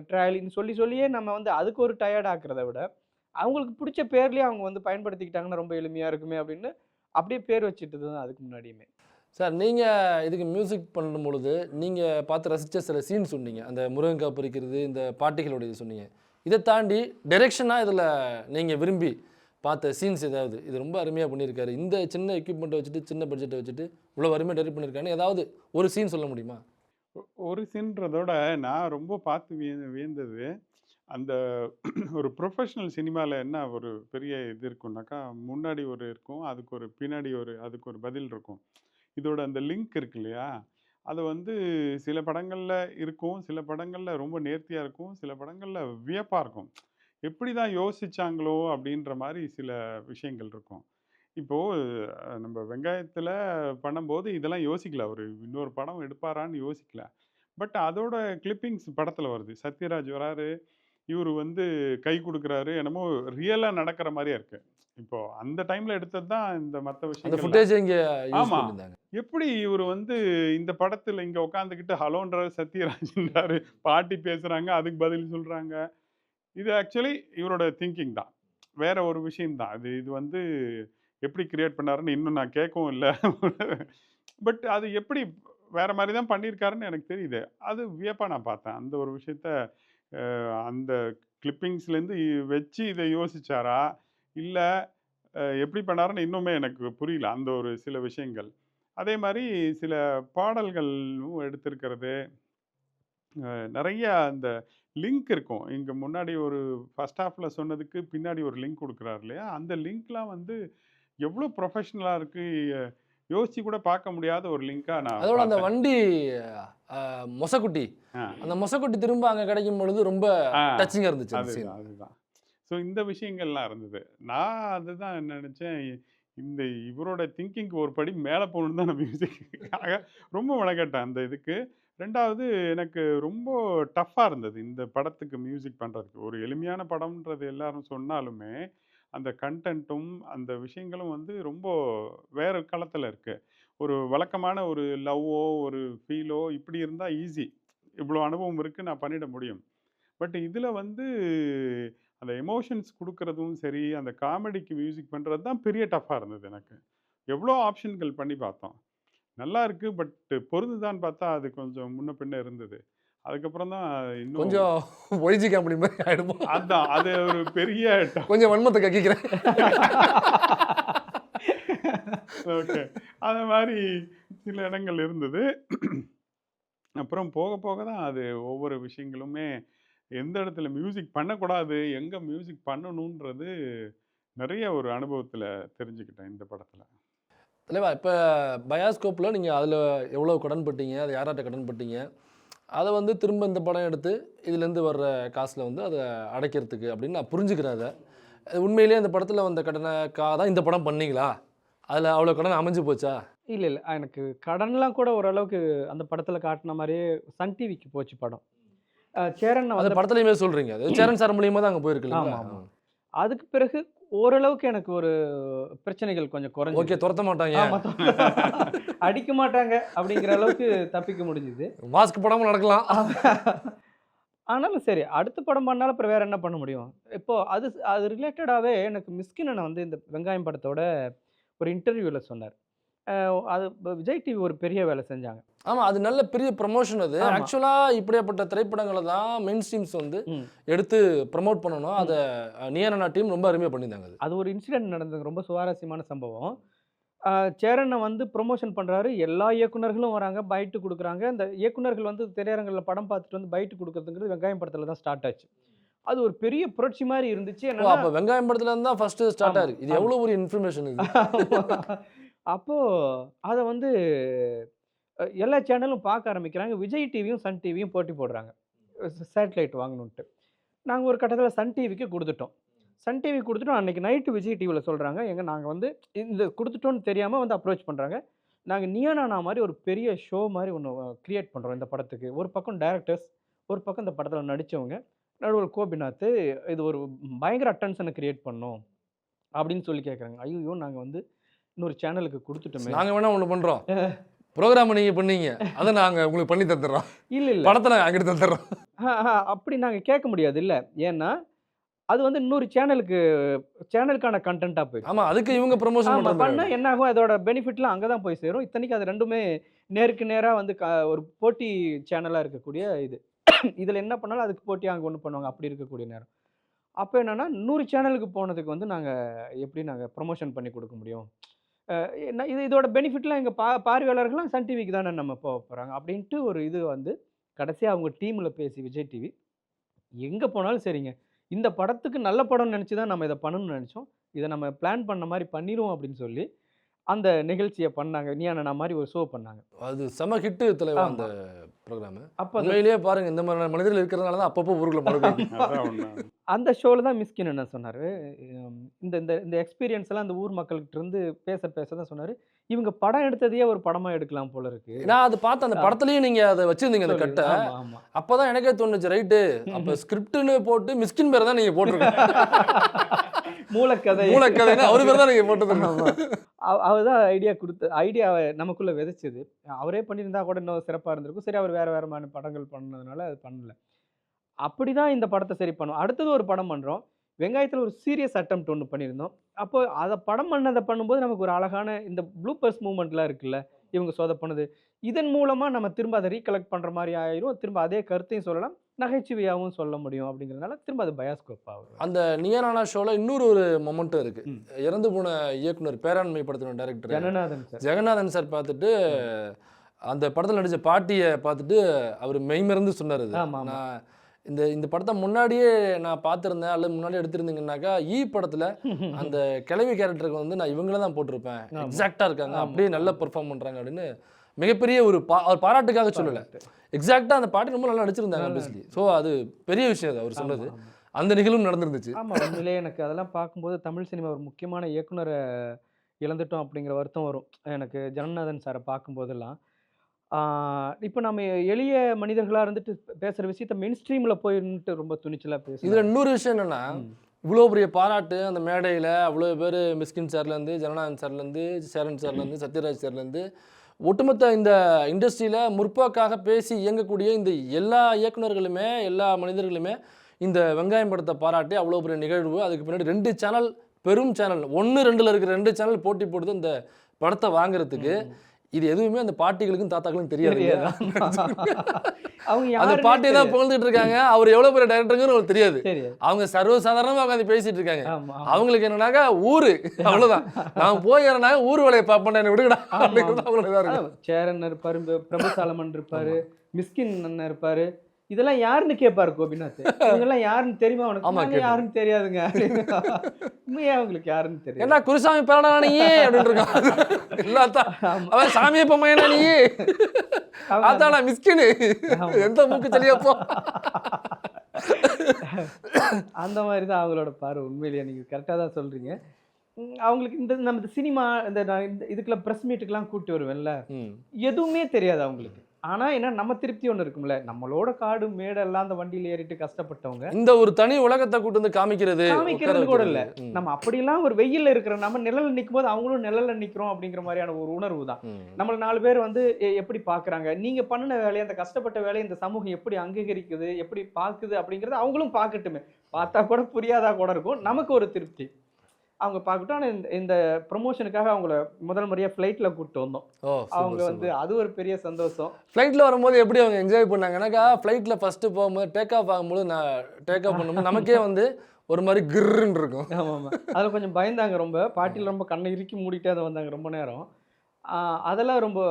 ட்ராலின்னு சொல்லியே நம்ம அதுக்கு ஒரு டயர்ட் ஆக்குறத விட அவங்களுக்கு பிடிச்ச பேர்லேயே அவங்க பயன்படுத்திக்கிட்டாங்கன்னா ரொம்ப எளிமையாக இருக்குமே அப்படின்னு அப்படியே பேர் வச்சுட்டு தான் அதுக்கு முன்னாடியுமே. சார் நீங்கள் இதுக்கு மியூசிக் பண்ணும் பொழுது நீங்கள் பார்த்து ரசித்த சில சீன் சொன்னீங்க, அந்த முருங்கக்காய் பறிக்கிறது, இந்த பாட்டிகளுடைய இது சொன்னீங்க. இதை தாண்டி டைரெக்ஷனாக இதில் நீங்கள் விரும்பி பார்த்த சீன்ஸ் ஏதாவது, இது ரொம்ப அருமையாக பண்ணியிருக்காரு, இந்த சின்ன எக்யூப்மெண்ட்டை வச்சுட்டு சின்ன பட்ஜெட்டை வச்சுட்டு இவ்வளோ அருமையாக டைரக்ட் பண்ணியிருக்காருன்னு ஏதாவது ஒரு சீன் சொல்ல முடியுமா? ஒரு சீன்றதோட நான் ரொம்ப பார்த்து வியந்தது, அந்த ஒரு ப்ரொஃபஷனல் சினிமாவில் என்ன ஒரு பெரிய இது இருக்கும்னாக்கா, முன்னாடி ஒரு இருக்கும், அதுக்கு ஒரு பின்னாடி அதுக்கு ஒரு பதில் இருக்கும். இதோட அந்த லிங்க் இருக்கு இல்லையா, அது வந்து சில படங்களில் இருக்கும், சில படங்களில் ரொம்ப நேர்த்தியாக இருக்கும், சில படங்களில் வியப்பாக இருக்கும். எப்படி தான் யோசிச்சாங்களோ அப்படின்ற மாதிரி சில விஷயங்கள் இருக்கும். இப்போது நம்ம வெங்காயத்தில் பண்ணும்போது இதெல்லாம் யோசிக்கல, அவர் இன்னொரு படம் எடுப்பாரான்னு யோசிக்கல. பட் அதோட கிளிப்பிங்ஸ் படத்தில் வருது. சத்யராஜ் வராரு, இவர் வந்து கை கொடுக்குறாரு, என்னமோ ரியலாக நடக்கிற மாதிரியே இருக்கு. இப்போ அந்த டைமில் எடுத்தது தான் இந்த மற்ற அந்த விஷயங்கள். ஃபுட்டேஜ் இங்கே யூஸ் ஆமா. பண்ணியிருந்தாங்க. எப்படி இவர் வந்து இந்த படத்தில் இங்கே உட்காந்துக்கிட்டு ஹலோன்றாரு, சத்யராஜ்ன்றாரு, பாட்டி பேசுகிறாங்க, அதுக்கு பதில் சொல்கிறாங்க. இது ஆக்சுவலி இவரோட திங்கிங் தான், வேற ஒரு விஷயம் தான். இது வந்து எப்படி கிரியேட் பண்ணாருன்னு இன்னும் நான் கேட்கவும் இல்லை. பட் அது எப்படி வேற மாதிரி தான் பண்ணியிருக்காருன்னு எனக்கு தெரியுது. அது வியப்பாக நான் பார்த்தேன். அந்த ஒரு விஷயத்த அந்த கிளிப்பிங்ஸ்லேருந்து வச்சு இதை யோசிச்சாரா, இல்லை எப்படி பண்ணாருன்னு இன்னுமே எனக்கு புரியல, அந்த ஒரு சில விஷயங்கள். அதே மாதிரி சில பாடல்களும் எடுத்திருக்கிறது, நிறைய அந்த லிங்க் இருக்கும். இங்கே முன்னாடி ஒரு ஃபர்ஸ்ட் ஹாஃபில் சொன்னதுக்கு பின்னாடி ஒரு லிங்க் கொடுக்குறாரு இல்லையா, அந்த லிங்க்லாம் வந்து எவ்வளோ ப்ரொஃபஷனலாக இருக்குது, யோசிச்சு கூட பார்க்க முடியாத ஒரு லிங்காக நான் அதோட அந்த பார்த்தேன். வண்டி மொசக்குட்டி, ஆ. அந்த மொசக்குட்டி திரும்ப அங்கே கிடைக்கும் பொழுது ரொம்ப ஆ, டச்சிங்காக இருந்துச்சு அந்த scene. அதுதான். ஸோ இந்த விஷயங்கள்லாம் இருந்தது. நான் அதுதான் நினச்சேன், இந்த இவரோட திங்கிங்க்கு ஒரு படி மேலே போகணுன்னு தான் நான் மியூசிக்காக ரொம்ப மெனக்கெட்டேன் அந்த இதுக்கு. 2வது எனக்கு ரொம்ப டஃப்பாக இருந்தது இந்த படத்துக்கு மியூசிக் பண்ணுறதுக்கு. ஒரு எளிமையான படம்ன்றது எல்லாரும் சொன்னாலுமே, அந்த கன்டென்ட்டும் அந்த விஷயங்களும் வந்து ரொம்ப வேறு களத்தில் இருக்குது. ஒரு வழக்கமான ஒரு லவ்வோ ஒரு ஃபீலோ இப்படி இருந்தால் ஈஸி, இவ்வளோ அனுபவம் இருக்குது, நான் பண்ணிட முடியும். பட் இதில் வந்து அந்த எமோஷன்ஸ் கொடுக்கறதும் சரி, அந்த காமெடிக்கு மியூசிக் பண்ணுறது தான் பெரிய டஃப்பாக இருந்தது எனக்கு. எவ்வளோ ஆப்ஷன்கள் பண்ணி பார்த்தோம், நல்லா இருக்குது, பட் பொருந்துதான்னு பார்த்தா அது கொஞ்சம் முன்ன பின்ன இருந்தது. அதுக்கப்புறம் தான் இன்னும் கொஞ்சம் ஒய்ஜி கம்பெனி மாதிரி ஆயிடுமா? அதான் அது ஒரு பெரிய கொஞ்சம் வன்மத்தை கக்கிக்கிறேன். ஓகே, அந்த மாதிரி சில இடங்கள் இருந்தது. அப்புறம் போக போக தான் அது ஒவ்வொரு விஷயங்களுமே எந்த இடத்துல மியூசிக் பண்ணக்கூடாது, எங்கே மியூசிக் பண்ணணுன்றது நிறைய ஒரு அனுபவத்தில் தெரிஞ்சுக்கிட்டேன் இந்த படத்தில். தலைவா, இப்போ பயாஸ்கோப்பில் நீங்கள் அதில் எவ்வளோ கடன் பட்டீங்க, அதை யார்கிட்ட கடன் பட்டீங்க, அதை வந்து திரும்ப இந்த படம் எடுத்து இதுலேருந்து வர்ற காசில் வந்து அதை அடைக்கிறதுக்கு அப்படின்னு நான் புரிஞ்சுக்கிறேன். அதை உண்மையிலேயே அந்த படத்தில் வந்த கடனுக்காக தான் இந்த படம் பண்ணீங்களா, அதில் அவ்வளோ கடன் அமைஞ்சு போச்சா? இல்லை இல்லை, எனக்கு கடன்லாம் கூட ஓரளவுக்கு அந்த படத்தில் காட்டின மாதிரியே சன் டிவிக்கு போச்சு படம். சேரன் அந்த வந்து படத்துலையுமே சொல்கிறீங்க, அது சேரன் சார் மூலியமாக தான் அங்கே போயிருக்கு ஆமாம் இல்லைங்களா? ஆமாம். அதுக்கு பிறகு ஓரளவுக்கு எனக்கு ஒரு பிரச்சனைகள் கொஞ்சம் ஓகே, குறைஞ்சிது. துரத்த மாட்டாங்க, ஆமா, அடிக்க மாட்டாங்க அப்படிங்கிற அளவுக்கு தப்பிக்க முடிஞ்சுது. மாஸ்க் போடாமல் நடக்கலாம். ஆனாலும் சரி, அடுத்த படம் பண்ணாலும் அப்புறம் வேற என்ன பண்ண முடியும்? இப்போ அது ரிலேட்டடாவே எனக்கு மிஸ்கின் வந்து இந்த வெங்காயம் படத்தோட ஒரு இன்டர்வியூல சொன்னார். அது விஜய் டிவி ஒரு பெரிய வேலை செஞ்சாங்க. ஆமாம், அது நல்ல பெரிய ப்ரமோஷன். அது ஆமா. ஆக்சுவலாக இப்படியாப்பட்ட திரைப்படங்களை தான் மெயின் ஸ்ட்ரீம்ஸ் வந்து ம். எடுத்து ப்ரமோட் பண்ணணும். அதை நியரனா டீம் ரொம்ப அருமையாக பண்ணியிருந்தாங்க. அது அது ஒரு இன்சிடென்ட் நடந்தது, ரொம்ப சுவாரஸ்யமான சம்பவம். சேரனை வந்து ப்ரொமோஷன் பண்றாரு. எல்லா இயக்குனர்களும் வராங்க, பைட்டு குடுக்குறாங்க. இந்த இயக்குனர்கள் வந்து திரையரங்குல படம் பார்த்துட்டு வந்து பைட்டு குடுக்குறதுங்கிறது வெங்காயம் படத்துல தான் ஸ்டார்ட் ஆச்சு. அது ஒரு பெரிய புரட்சி மாதிரி இருந்துச்சு. ஓ, என்னன்னா அப்போ வெங்காயம் படத்துல இருந்து தான் ஃபர்ஸ்ட் ஸ்டார்ட் ஆமா, ஆயிருக்கு. இது ஆமா. எவ்வளோ ஒரு இன்ஃபர்மேஷன் இது. அப்போ அத வந்து எல்லா சேனலும் பார்க்க ஆரம்பிக்கிறாங்க. விஜய் டிவியும், சன் டிவியும் போட்டி போடுறாங்க. சேட்டலைட் வாங்கணுன்ட்டு. நாங்க ஒரு கட்டத்துல சன் டிவிக்கு குடுத்துட்டோம். Sun TV குடுத்துட்டோம். அன்னைக்கு நைட்டு விஜய் டிவில சொல்றாங்க, "ஏங்க நாங்க வந்து இந்த குடுத்துட்டோம்னு தெரியாம வந்து அப்ரோச் பண்றாங்க. நாங்க நீயா நானா மாரி ஒரு பெரிய ஷோ மாரி ஒண்ணு கிரியேட் பண்றோம் இந்த படத்துக்கு. ஒரு பக்கம் டைரக்டர்ஸ், ஒரு பக்கம் இந்த படத்துல நடிச்சவங்க, நடுவுல கோபிநாத். இது ஒரு பயங்கர அட்டென்ஷன கிரியேட் பண்ணணும்." அப்படின்னு சொல்லி கேட்குறாங்க. ஐய்யயோ! நாங்க வந்து இன்னொரு சேனலுக்கு குடுத்துட்டோமே. நாங்க வேணா ஒன்று பண்றோம், ப்ரோக்ராம் நீங்க பண்ணீங்க, அதை நாங்க உங்களுக்கு பண்ணி தந்துடுறோம், இல்ல இல்ல. படத்தை நாங்கள் அங்கிட்டு தந்துடுறோம். அப்படி நாங்க கேட்க முடியாது இல்ல. ஏன்னா அது வந்து இன்னொரு சேனலுக்கான கண்டென்ட்டா போயிடும். ஆமா, அதுக்கு இவங்க ப்ரமோஷன் ஆமா. பண்றது. பண்ணா என்ன ஆகும்? அதோட பெனிஃபிட்லாம் அங்க தான் போய் சேரும். இத்தனைக்கும் அது 2மே நேருக்கு நேரா வந்து ஒரு போட்டி சேனலா இருக்கக்கூடிய இது. இதுல என்ன பண்ணாலும் அதுக்கு போட்டியா அங்க ஒண்ணு பண்ணுவாங்க. அப்படி இருக்கக்கூடிய நேரம். அப்ப என்னன்னா, 100 சேனலுக்கு போனதுக்கு வந்து நாங்க எப்படி நாங்க ப்ரமோஷன் பண்ணி குடுக்க முடியும்? என்ன இதோட பெனிஃபிட்லாம் எங்க பார்வையாளர்கள்லாம் சன் டிவிக்கு தானே நம்ம போறாங்க. அப்படின்ட்டு ஒரு இது வந்து கடைசியா அவங்க டீம்ல பேசி விஜய் டிவி, எங்க போனாலும் சரிங்க. இந்த படத்துக்கு நல்ல படம்னு நெனச்சு தான் நம்ம இத பண்ணணும்னு நெனச்சோம். இத நம்ம பிளான் பண்ண மாரி பண்ணிருவோம் அப்படின்னு சொல்லி, அந்த நிகழ்ச்சிய பண்ணாங்க. நீயா நானா மாரி ஒரு ஷோ பண்ணாங்க. அது செம ஹிட்டு தலைவா அந்த ஆமா. ப்ரோகிராம். அப்ப அது உண்மையிலேயே பாருங்க, இந்த மாதிரி மனிதர்கள் இருக்கிறதுனால தான் அப்பப்போ ஊருக்குள்ள மழை பெய்யுது. அதான் உண்மை. அந்த ஷோல தான் மிஸ்கின் என்ன சொன்னாரு, இந்த இந்த இந்த எக்ஸ்பீரியன்ஸ்லாம் அந்த ஊர் மக்கள்கிட்ட இருந்து பேச தான் சொன்னாரு. இவங்க படம் எடுத்ததையே ஒரு படமா எடுக்கலாம் போல இருக்கு. நான் அது பார்த்தேன், அந்த படத்துலயும் நீங்க அதை வச்சிருந்தீங்க அந்த கட்டை. ஆமா, ஆமா. அப்பதான் எனக்கே தோணுச்சு, ரைட்டு அப்ப ஸ்கிரிப்ட்னு போட்டு மிஸ்கின் பேரை தான் நீங்க போட்டிருக்கீங்க. மூலக்கதை. மூலக்கதைன்னா அவரு பேர் தான் நீங்க போட்டது. அவர்தான் ஐடியாவை நமக்குள்ள விதைச்சது. அவரே பண்ணியிருந்தா கூட இன்னும் சிறப்பா இருந்திருக்கும். சரி, அவர் வேற வேறமான படங்கள் பண்ணதுனால அது பண்ணல. அப்படிதான் இந்த படத்தை சரி பண்ணோம். அடுத்தது ஒரு படம் பண்றோம். வெங்காயத்துல ஒரு சீரியஸ் அட்டெம்ப்ட் ஒண்ணு பண்ணியிருந்தோம். அப்போ அத படம் பண்ணும்போது நமக்கு ஒரு அழகான இந்த ப்ளூபர்ஸ் மூவ்மெண்ட்லாம் இருக்குல்ல, இவங்க சொதப்புனது. இதன் மூலமா நம்ம திரும்ப அதை ரீகலெக்ட் பண்ற மாரி ஆயிரும். திரும்ப அதே கருத்தையும் சொல்லலாம். நகைச்சுவையாவும் சொல்ல முடியும் அப்படிங்கிறதுனால திரும்ப அது பயாஸ்கோப் ஆகும். அந்த நியரானா ஷோல இன்னொரு ஒரு மொமெண்ட்டும் இருக்கு. ம். இறந்து போன இயக்குனர், பேராண்மை படத்தின director Jananathan sir. Jaganathan sir பார்த்துட்டு அந்த படத்தில் நடிச்ச பாட்டியை பார்த்துட்டு அவர் மெய்மறந்து சொன்னார். ஆமா, ஆமா. நான் இந்த படத்தை முன்னாடியே நான் பார்த்துருந்தேன், அல்லது முன்னாடி எடுத்திருந்தீங்கன்னாக்கா படத்தில் அந்த கிழவி கேரக்டருக்கு வந்து நான் இவங்கள தான் போட்டிருப்பேன், ஆமா. எக்ஸாக்டாக இருக்காங்க, ஆமா, அப்படியே நல்லா ஆமா. பெர்ஃபார்ம் பண்ணுறாங்க அப்படின்னு மிகப்பெரிய ஒரு அவர் பாராட்டுக்காக சொல்லலை, எக்ஸாக்டாக அந்த பாட்டு ரொம்ப நல்லா நடிச்சிருந்தாங்க ஆப்வியஸ்லி. ஸோ அது பெரிய விஷயம் அது அவர் சொன்னது. ஆமா, ஆமா. அந்த நிகழ்வும் நடந்துருந்துச்சு. ஆமா, உண்மையிலேயே எனக்கு அதெல்லாம் பார்க்கும்போது தமிழ் சினிமா ஒரு முக்கியமான இயக்குனரை இழந்துட்டோம் அப்படிங்கிற வருத்தம் வரும். எனக்கு ஜனநாதன் சாரை பார்க்கும்போதெல்லாம். இப்போ நம்ம எளிய மனிதர்களா இருந்துட்டு பேசுற விஷயத்த மெயின் ஸ்ட்ரீம்ல போய் நின்னுட்டு ரொம்ப துணிச்சலா இதில் பேசுறாங்க. இன்னொரு விஷயம் என்னன்னா, இவ்வளோ பெரிய பாராட்டு அந்த மேடையில் அவ்வளோ பேர், மிஸ்கின் சார்லேருந்து, ஜனநாதன் சார்லேருந்து, சேரன் சார்லேருந்து, சத்யராஜ் சார்லேருந்து, ஒட்டுமொத்த இந்த இண்டஸ்ட்ரியில் முற்போக்காக பேசி இயங்கக்கூடிய இந்த எல்லா இயக்குனர்களுமே, எல்லா மனிதர்களுமே இந்த வெங்காயம் படத்தை பாராட்டி அவ்வளோ பெரிய நிகழ்வு. அதுக்கு பின்னாடி 2 சேனல், பெரும் சேனல், 1, 2ல் இருக்கிற 2 சேனல் போட்டி போடுது இந்த படத்தை வாங்குறதுக்கு. இது எதுவுமே அந்த பாட்டிகளுக்கும் தாத்தாக்களுக்கும் தெரியாது. அவங்க அந்த பாட்டியை தான் புகழ்ந்துட்டு இருக்காங்க. அவர் எவ்வளோ பெரிய டைரக்டருங்கிறது அவங்களுக்கு தெரியாது. தெரியாது. அவங்க சர்வசாதாரணமாக உட்காந்து பேசிட்டு இருக்காங்க. ஆமா, ஆமா. அவங்களுக்கு என்னன்னாக்கா ஊரு அவ்வளவுதான். நான் போய் ஏறனாக்க ஊர் வேலையை பார்ப்பேன், என்ன விடுங்கடா அப்படிங்கிறது அவங்களுக்கு இதாக இருக்கும். சேரன் இருப்பாரு, பிரபு சாலமன் இருப்பாரு, மிஸ்கின் அண்ணன் இருப்பாரு. இதெல்லாம் யாருன்னு கேட்பாரு கோபிநாத். இவங்கெல்லாம் யாருன்னு தெரியுமா உனக்கு? ஆமா, நாங்க யாருன்னு தெரியாதுங்க. உண்மையா அவங்களுக்கு யாருன்னு தெரியாது. என்ன குருசாமி பேரடா நீ அப்படின்னு இருக்கான். எல்லாத்தான் அவன் சாமியப்ப மையனா நீ, அதானா மிஸ்கின்னு, எந்த மூக்கு சரியாப்போ. அந்த மாதிரி தான் அவங்களோட பார்வை. உண்மையிலேயே நீங்க கரெக்டாக தான் சொல்றீங்க. அவங்களுக்கு நம்ம சினிமா இதுக்குள்ள ப்ரெஸ் மீட்டுக்கெல்லாம் கூட்டி வருவேன்ல, எதுவுமே தெரியாது அவங்களுக்கு. ஆனா என்ன, நம்ம திருப்தி ஒண்ணு இருக்கும்ல, நம்மளோட காடு மேடு எல்லாம் அந்த வண்டியில ஏறிட்டு கஷ்டப்பட்டவங்க இந்த ஒரு தனி உலகத்தை கூட்டு வந்து காமிக்கிறது கூட இல்ல. நம்ம அப்படிலாம் ஒரு வெயில்ல இருக்கிற, நம்ம நிழல்ல நிற்கும் போது அவங்களும் நிழல்ல நிக்கிறோம் அப்படிங்கிற மாதிரியான ஒரு உணர்வு தான். நம்மள 4 பேர் வந்து எப்படி பாக்குறாங்க, நீங்க பண்ணின வேலையை, அந்த கஷ்டப்பட்ட வேலையை இந்த சமூகம் எப்படி அங்கீகரிக்குது, எப்படி பாக்குது அப்படிங்கறது அவங்களும் பார்க்கட்டுமே. பார்த்தா கூட புரியாதா கூட இருக்கும், நமக்கு ஒரு திருப்தி. அவங்க பார்க்கட்டும். ஆனால் இந்த ப்ரொமோஷனுக்காக அவங்கள முதல் முறையாக ஃப்ளைட்டில் கூப்பிட்டு வந்தோம். அவங்க வந்து அது ஒரு பெரிய சந்தோஷம். ஃப்ளைட்டில் வரும்போது எப்படி அவங்க என்ஜாய் பண்ணாங்கன்னாக்கா, ஃப்ளைட்டில் ஃபஸ்ட்டு போகும்போது டேக் ஆஃப் ஆகும்போது நான் டேக் ஆஃப் பண்ணும்போது நமக்கே வந்து ஒரு மாதிரி கிர்ன்னு இருக்கும். ஆமாம் ஆமாம், அதில் கொஞ்சம் பயந்தாங்க ரொம்ப. பாட்டியில் ரொம்ப கண்ணை இறுக்கி மூடிட்டே அதை வந்தாங்க ரொம்ப நேரம். அதெல்லாம் ரொம்ப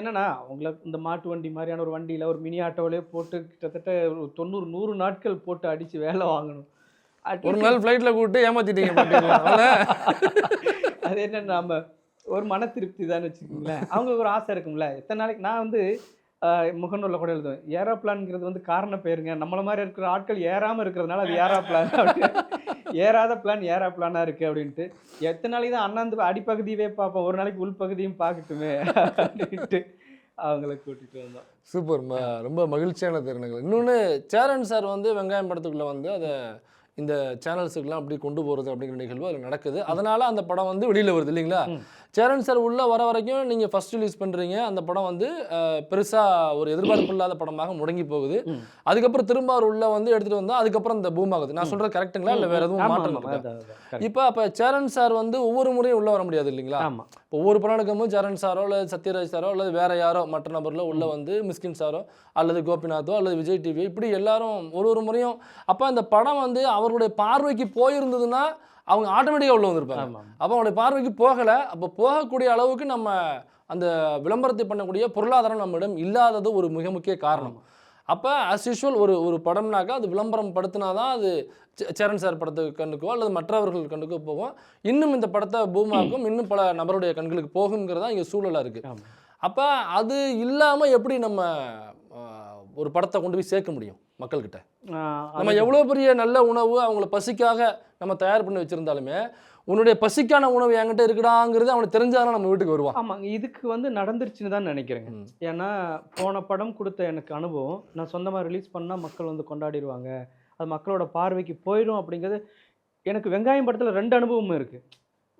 என்னன்னா, அவங்கள இந்த மாட்டு வண்டி மாதிரியான ஒரு வண்டியில் ஒரு மினி ஆட்டோவிலே போட்டு கிட்டத்தட்ட 90-100 நாட்கள் போட்டு அடித்து வேலை வாங்கணும். ஒரு நாள் ஃப்ளைட்ல கூப்பிட்டு ஏமாத்திட்டீங்க. அது என்ன, நம்ம ஒரு மன திருப்தி தான் வச்சுக்கோங்களேன். அவங்களுக்கு ஒரு ஆசை இருக்கும்ல. எத்தனை நாளைக்கு நான் வந்து முகநூலில் கூட எழுதுவேன், ஏரோப்ளான்ங்கிறது வந்து காரண பேருங்க, நம்மள மாதிரி இருக்கிற ஆட்கள் ஏறாமல் இருக்கிறதுனால அது ஏரோப்ளான், ஏறாத பிளான் ஏரோப்ளானாக இருக்குது அப்படின்ட்டு. எத்தனை நாளைக்கு தான் அண்ணாந்து அடிப்பகுதியவே பார்ப்போம், ஒரு நாளைக்கு உள்பகுதியும் பார்க்கட்டுமே அப்படின்ட்டு அவங்கள கூட்டிகிட்டு வந்தோம். சூப்பர், ரொம்ப மகிழ்ச்சியான தருணங்கள். இன்னொன்று, சேரன் சார் வந்து வெங்காயம் படத்துக்குள்ளே வந்து அதை இந்த சேனல்ஸுக்கெல்லாம் அப்படி கொண்டு போகிறது அப்படிங்கிற நிகழ்வு அதில் நடக்குது. அதனால் அந்த படம் வந்து வெளியில் வருது இல்லைங்களா. சேரன் சார் உள்ளே வர வரைக்கும் நீங்கள் ஃபர்ஸ்ட் ரிலீஸ் பண்ணுறீங்க, அந்த படம் வந்து பெருசாக ஒரு எதிர்பார்ப்பு இல்லாத படமாக முடங்கி போகுது. அதுக்கப்புறம் திரும்ப அவர் உள்ளே வந்து எடுத்துகிட்டு வந்தால் அதுக்கப்புறம் இந்த பூம் ஆகுது. நான் சொல்கிறது கரெக்டுங்களா இல்லை வேறு எதுவும் மாற்றம் இருக்கா? இப்போ அப்போ சேரன் சார் வந்து ஒவ்வொரு முறையும் உள்ளே வர முடியாது இல்லைங்களா? இப்போ ஒவ்வொரு படம் எடுக்கும்போது சேரன் சாரோ அல்லது சத்யராஜ் சாரோ அல்லது வேறு யாரோ மற்ற நபரில் உள்ளே வந்து மிஸ்கின் சாரோ அல்லது கோபிநாத்தோ அல்லது விஜய் டிவி இப்படி எல்லாரும் ஒரு முறையும் அப்போ அந்த படம் வந்து அவர்களுடைய பார்வைக்கு போயிருந்ததுன்னா அவங்க ஆட்டோமேட்டிக்காக உள்ளே வந்திருப்பாங்க. அப்போ அவங்களுடைய பார்வைக்கு போகலை. அப்போ போகக்கூடிய அளவுக்கு நம்ம அந்த விளம்பரத்தை பண்ணக்கூடிய பொருளாதாரம் நம்மிடம் இல்லாதது ஒரு மிக முக்கிய காரணம். அப்போ அஸ் யூஷுவல் ஒரு படம்னாக்கா அது விளம்பரம் படுத்தினாதான் அது சேரன் சார் படத்துக்கு கண்ணுக்கோ அல்லது மற்றவர்கள் கண்ணுக்கோ போகும். இன்னும் இந்த படத்தை பூமாக்கும் இன்னும் பல நபருடைய கண்களுக்கு போகுங்கிறதா இங்கே சூழலாக இருக்குது. அப்போ அது இல்லாமல் எப்படி நம்ம ஒரு படத்தை கொண்டு போய் சேர்க்க முடியும் மக்கள்கிட்ட? நம்ம எவ்வளோ பெரிய நல்ல உணவு அவங்கள பசிக்காக நம்ம தயார் பண்ணி வச்சுருந்தாலுமே உன்னுடைய பசிக்கான உணவு என்கிட்ட இருக்குடாங்கிறது அவனுக்கு தெரிஞ்சாதான் நம்ம வீட்டுக்கு வருவான். ஆமாங்க, இதுக்கு வந்து நடந்துருச்சுன்னு தான் நினைக்கிறேங்க. ஏன்னா போன படம் கொடுத்த எனக்கு அனுபவம், நான் சொந்தமாக ரிலீஸ் பண்ணால் மக்கள் வந்து கொண்டாடிடுவாங்க, அது மக்களோட பார்வைக்கு போயிடும் அப்படிங்கிறது. எனக்கு வெங்காயம் படத்தில் 2 அனுபவமும் இருக்குது.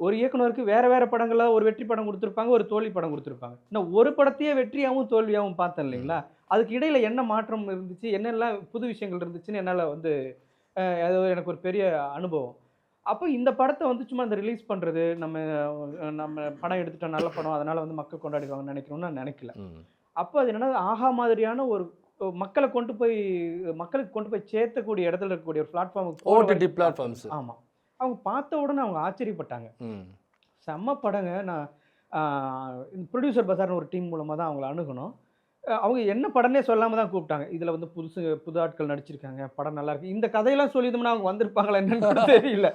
ஒரு இயக்குனருக்கு வேறு வேறு படங்களில் ஒரு வெற்றி படம் கொடுத்துருப்பாங்க, ஒரு தோல்வி படம் கொடுத்துருப்பாங்க. நான் ஒரு படத்தையே வெற்றியாகவும் தோல்வியாகவும் பார்த்தேன் இல்லைங்களா? அதுக்கு இடையில் என்ன மாற்றம் இருந்துச்சு, என்னெல்லாம் புது விஷயங்கள் இருந்துச்சுன்னு என்னால் வந்து அது எனக்கு ஒரு பெரிய அனுபவம். அப்போ இந்த படத்தை வந்து சும்மா இந்த ரிலீஸ் பண்ணுறது, நம்ம படம் எடுத்துட்டோம் நல்ல படம் அதனால் வந்து மக்கள் கொண்டாடிடுவாங்கன்னு நினைக்கணும்னு நான் நினைக்கல. அப்போ அது என்னன்னா ஆஹா மாதிரியான ஒரு மக்களுக்கு கொண்டு போய் சேர்த்தக்கூடிய இடத்துல இருக்கக்கூடிய ஒரு பிளாட்ஃபார்முக்கு. ஆமாம், அவங்க பார்த்த உடனே அவங்க ஆச்சரியப்பட்டாங்க. செம்ம படங்க. நான் ப்ரொடியூசர் பசார்னு ஒரு டீம் மூலமாக தான் அவங்கள அணுகணும். அவங்க என்ன படம்னே சொல்லாமல் தான் கூப்பிட்டாங்க. இதில் வந்து புது ஆட்கள் நடிச்சிருக்காங்க, படம் நல்லா இருக்கு. இந்த கதையெல்லாம் சொல்லியிருந்தோம்னா அவங்க வந்திருப்பாங்களா என்னன்னு தெரியல.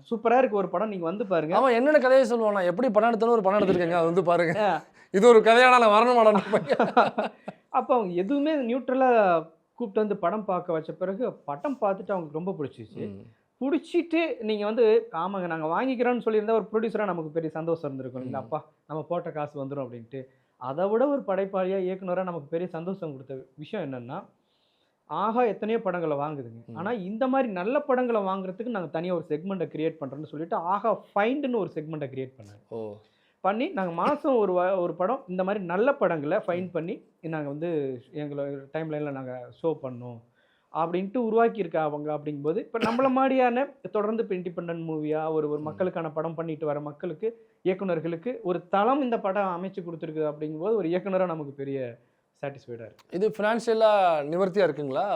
சூப்பராக இருக்கு ஒரு படம், நீங்கள் வந்து பாருங்க. அவன் என்னென்ன கதையை சொல்லுவானா, எப்படி படம் எடுத்தாலும் ஒரு படம் எடுத்திருக்காங்க, அது வந்து பாருங்க, இது ஒரு கதையான நான் வரணும் மாடணும். அப்போ அவங்க எதுவுமே நியூட்ரலாக கூப்பிட்டு வந்து படம் பார்க்க வச்ச பிறகு படம் பார்த்துட்டு அவங்களுக்கு ரொம்ப பிடிச்சிச்சு. பிடிச்சிட்டு நீங்கள் வந்து ஆமாங்க நாங்கள் வாங்கிக்கிறோன்னு சொல்லியிருந்தா ஒரு ப்ரொடியூசராக நமக்கு பெரிய சந்தோஷம் இருந்திருக்கும். இல்லை அப்பா நம்ம போட்ட காசு வந்துடும் அப்படின்ட்டு. அதை விட ஒரு படைப்பாளியாக இயக்குனராக நமக்கு பெரிய சந்தோஷம் கொடுத்த விஷயம் என்னென்னா, ஆஹா எத்தனையோ படங்களை வாங்குதுங்க, ஆனால் இந்த மாதிரி நல்ல படங்களை வாங்குறதுக்கு நாங்கள் தனியாக ஒரு செக்மெண்ட்டை கிரியேட் பண்ணுறோன்னு சொல்லிட்டு ஆஹா ஃபைண்டுன்னு ஒரு செக்மெண்ட்டை கிரியேட் பண்ணி நாங்கள் மாதம் ஒரு படம் இந்த மாதிரி நல்ல படங்களை ஃபைண்ட் பண்ணி நாங்கள் வந்து எங்களோட டைம் லைனில் நாங்கள் ஷோ பண்ணோம் அப்படின்ட்டு உருவாக்கியிருக்கா அவங்க. அப்படிங்கும்போது இப்போ நம்மள மாதிரியான தொடர்ந்து இப்போ இண்டிபெண்டன்ட் மூவியாக ஒரு மக்களுக்கான படம் பண்ணிட்டு வர மக்களுக்கு, இயக்குனர்களுக்கு ஒரு தளம் இந்த படம் அமைச்சு கொடுத்துருக்கு. அப்படிங்கும்போது ஒரு இயக்குனராக நமக்கு பெரிய சாட்டிஸ்ஃபைடாக இருக்குது. இது ஃபினான்ஷியலாக நிவர்த்தியாக இருக்குங்களா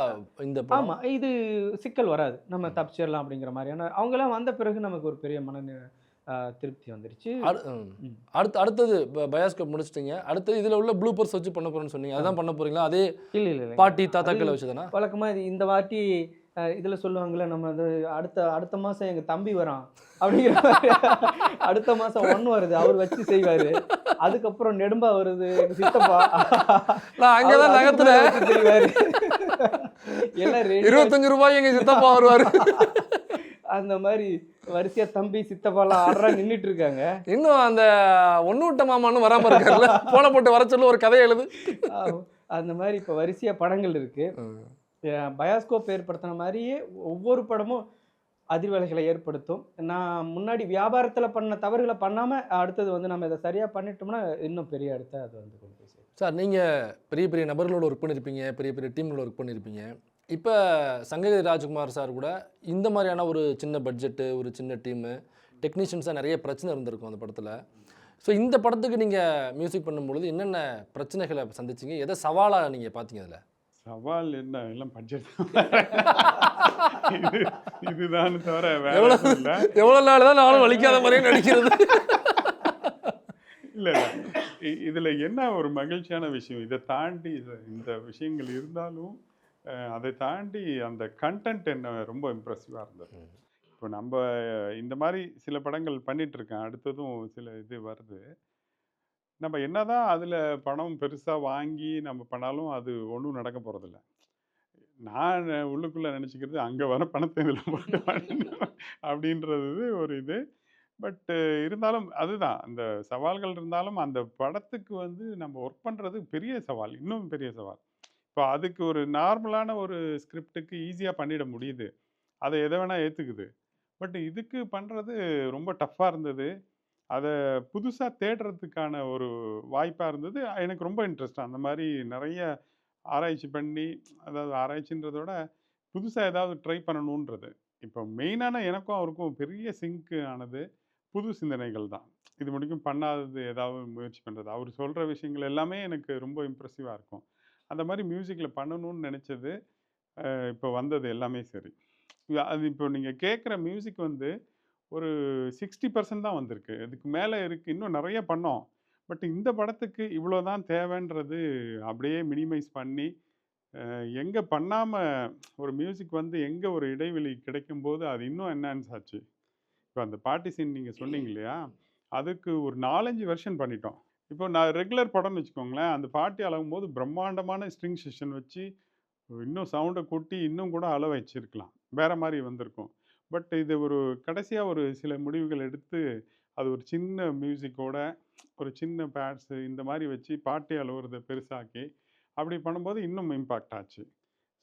இந்த? ஆமாம், இது சிக்கல் வராது, நம்ம தப்பிச்சிடலாம் அப்படிங்கிற மாதிரியான. அவங்களாம் வந்த பிறகு நமக்கு ஒரு பெரிய திருப்தி வந்துருச்சு. அடுத்தது பயாஸ்கோப் முடிச்சிட்டிங்க, அடுத்தது இதில் உள்ள ப்ளூபர்ஸ் வச்சு பண்ண போகிறேன்னு சொன்னீங்க, அதான் பண்ண போகிறீங்களா? அதே இல்லை பாட்டி தாத்தாக்களை வச்சு தானே வழக்கமாக இந்த வாட்டி இதில் சொல்லுவாங்கள்ல, நம்ம வந்து அடுத்த மாதம் எங்கள் தம்பி வரான் அப்படிங்கிற மாதிரி அடுத்த மாதம் 1 வருது அவர் வச்சு செய்வார். அதுக்கப்புறம் நெடும்பா வருது எங்கள் சித்தப்பா, அங்கேதான் நகத்துல செய்வார். எல்லாம் 25 ரூபாய் எங்கள் சித்தப்பா வருவார். அந்த மாதிரி வரிசையா தம்பி சித்தப்பாலாம் ஆடுறா நின்றுட்டு இருக்காங்க. இன்னும் அந்த ஒன்று விட்ட மாமான்னு வராமல் இருக்காருல்ல, போன போட்டு வர சொல்லு ஒரு கதை எழுது. அந்த மாதிரி இப்போ வரிசையா படங்கள் இருக்கு. பயாஸ்கோப் ஏற்படுத்தின மாதிரியே ஒவ்வொரு படமும் அதிர்வலைகளை ஏற்படுத்தும். நான் முன்னாடி வியாபாரத்தில் பண்ண தவறுகளை பண்ணாமல் அடுத்தது வந்து நம்ம இதை சரியாக பண்ணிட்டோம்னா இன்னும் பெரிய இடத்த அது வந்து கொண்டு போய் சேரும். சார், நீங்கள் பெரிய பெரிய நபர்களோட ஒர்க் பண்ணியிருப்பீங்க, பெரிய பெரிய டீம்களோட ஒர்க் பண்ணியிருப்பீங்க. இப்போ சங்ககிரி ராஜ்குமார் சார் கூட இந்த மாதிரியான ஒரு சின்ன பட்ஜெட்டு, ஒரு சின்ன டீமு, டெக்னீஷியன்ஸாக நிறைய பிரச்சனை இருந்திருக்கும் அந்த படத்தில். ஸோ இந்த படத்துக்கு நீங்கள் மியூசிக் பண்ணும்பொழுது என்னென்ன பிரச்சனைகளை சந்திச்சிங்க, எதை சவாலாக நீங்கள் பார்த்தீங்க? அதில் சவால் என்ன, எல்லாம் பட்ஜெட் இதுதான் தவிர எவ்வளோ நாள் தான் நானும் வலிக்காத மாதிரியே நடிக்கிறது. இல்லை இதில் என்ன ஒரு மகிழ்ச்சியான விஷயம், இதை தாண்டி இந்த விஷயங்கள் இருந்தாலும் அதை தாண்டி அந்த கண்டென்ட் என்ன ரொம்ப இம்ப்ரெசிவாக இருந்தது. இப்போ நம்ம இந்த மாதிரி சில படங்கள் பண்ணிகிட்ருக்கேன், அடுத்ததும் சில இது வருது. நம்ம என்னதான் அதில் பணம் பெருசாக வாங்கி நம்ம பண்ணாலும் அது ஒன்றும் நடக்க போகிறதில்ல. நான் உள்ளுக்குள்ளே நினச்சிக்கிறது அங்கே வர பணத்தை இதில் போட்டு அப்படின்றது ஒரு இது. பட் இருந்தாலும் அதுதான் அந்த சவால்கள் இருந்தாலும் அந்த படத்துக்கு வந்து நம்ம ஒர்க் பண்ணுறது பெரிய சவால், இன்னும் பெரிய சவால். இப்போ அதுக்கு ஒரு நார்மலான ஒரு ஸ்கிரிப்டுக்கு ஈஸியாக பண்ணிட முடியுது, அதை எதை வேணால் ஏற்றுக்குது. பட் இதுக்கு பண்ணுறது ரொம்ப டஃப்பாக இருந்தது. அதை புதுசாக தேடுறதுக்கான ஒரு வாய்ப்பாக இருந்தது. எனக்கு ரொம்ப இன்ட்ரெஸ்ட் அந்த மாதிரி நிறைய ஆராய்ச்சி பண்ணி, அதாவது ஆராய்ச்சின்றத விட புதுசாக ஏதாவது ட்ரை பண்ணணுன்றது. இப்போ மெயினான எனக்கும் அவருக்கும் பெரிய சிங்க் ஆனது புது சிந்தனைகள் தான். இது முடிக்கும் பண்ணாதது ஏதாவது முயற்சி பண்ணுறது. அவர் சொல்கிற விஷயங்கள் எல்லாமே எனக்கு ரொம்ப இம்ப்ரெசிவாக இருக்கும். அந்த மாதிரி மியூசிக்கில் பண்ணணும்னு நினச்சது இப்போ வந்தது எல்லாமே சரி. அது இப்போ நீங்கள் கேட்குற மியூசிக் வந்து ஒரு 60% தான் வந்திருக்கு. இதுக்கு மேலே இருக்குது. இன்னும் நிறைய பண்ணோம். பட் இந்த படத்துக்கு இவ்வளோ தான் தேவைன்றது அப்படியே மினிமைஸ் பண்ணி, எங்கே பண்ணாம ஒரு மியூசிக் வந்து எங்கே ஒரு இடைவெளி கிடைக்கும்போது அது இன்னும் என்ஹான்ஸ் ஆச்சு. இப்போ அந்த பாட்டி சீன் நீங்க சொன்னீங்க இல்லையா? அதுக்கு ஒரு 4, 5 வெர்ஷன் பண்ணிட்டோம். இப்போ நான் ரெகுலர் படம்னு வச்சுக்கோங்களேன், அந்த பாட்டி அழகும்போது பிரம்மாண்டமான ஸ்ட்ரிங் செக்ஷன் வச்சு, இன்னும் சவுண்ட கூட்டி, இன்னும் கூட அள வச்சிருக்கலாம். வேற மாரி வந்திருக்கும். பட் இது ஒரு கடைசியா ஒரு சில முடிவுகள் எடுத்து, அது ஒரு சின்ன மியூசிக்கோட, ஒரு சின்ன பேட்ஸு இந்த மாரி வச்சு பாட்டி அழுவுறத பெருசாக்கி, அப்படி பண்ணும்போது இன்னும் இம்பாக்ட் ஆச்சு.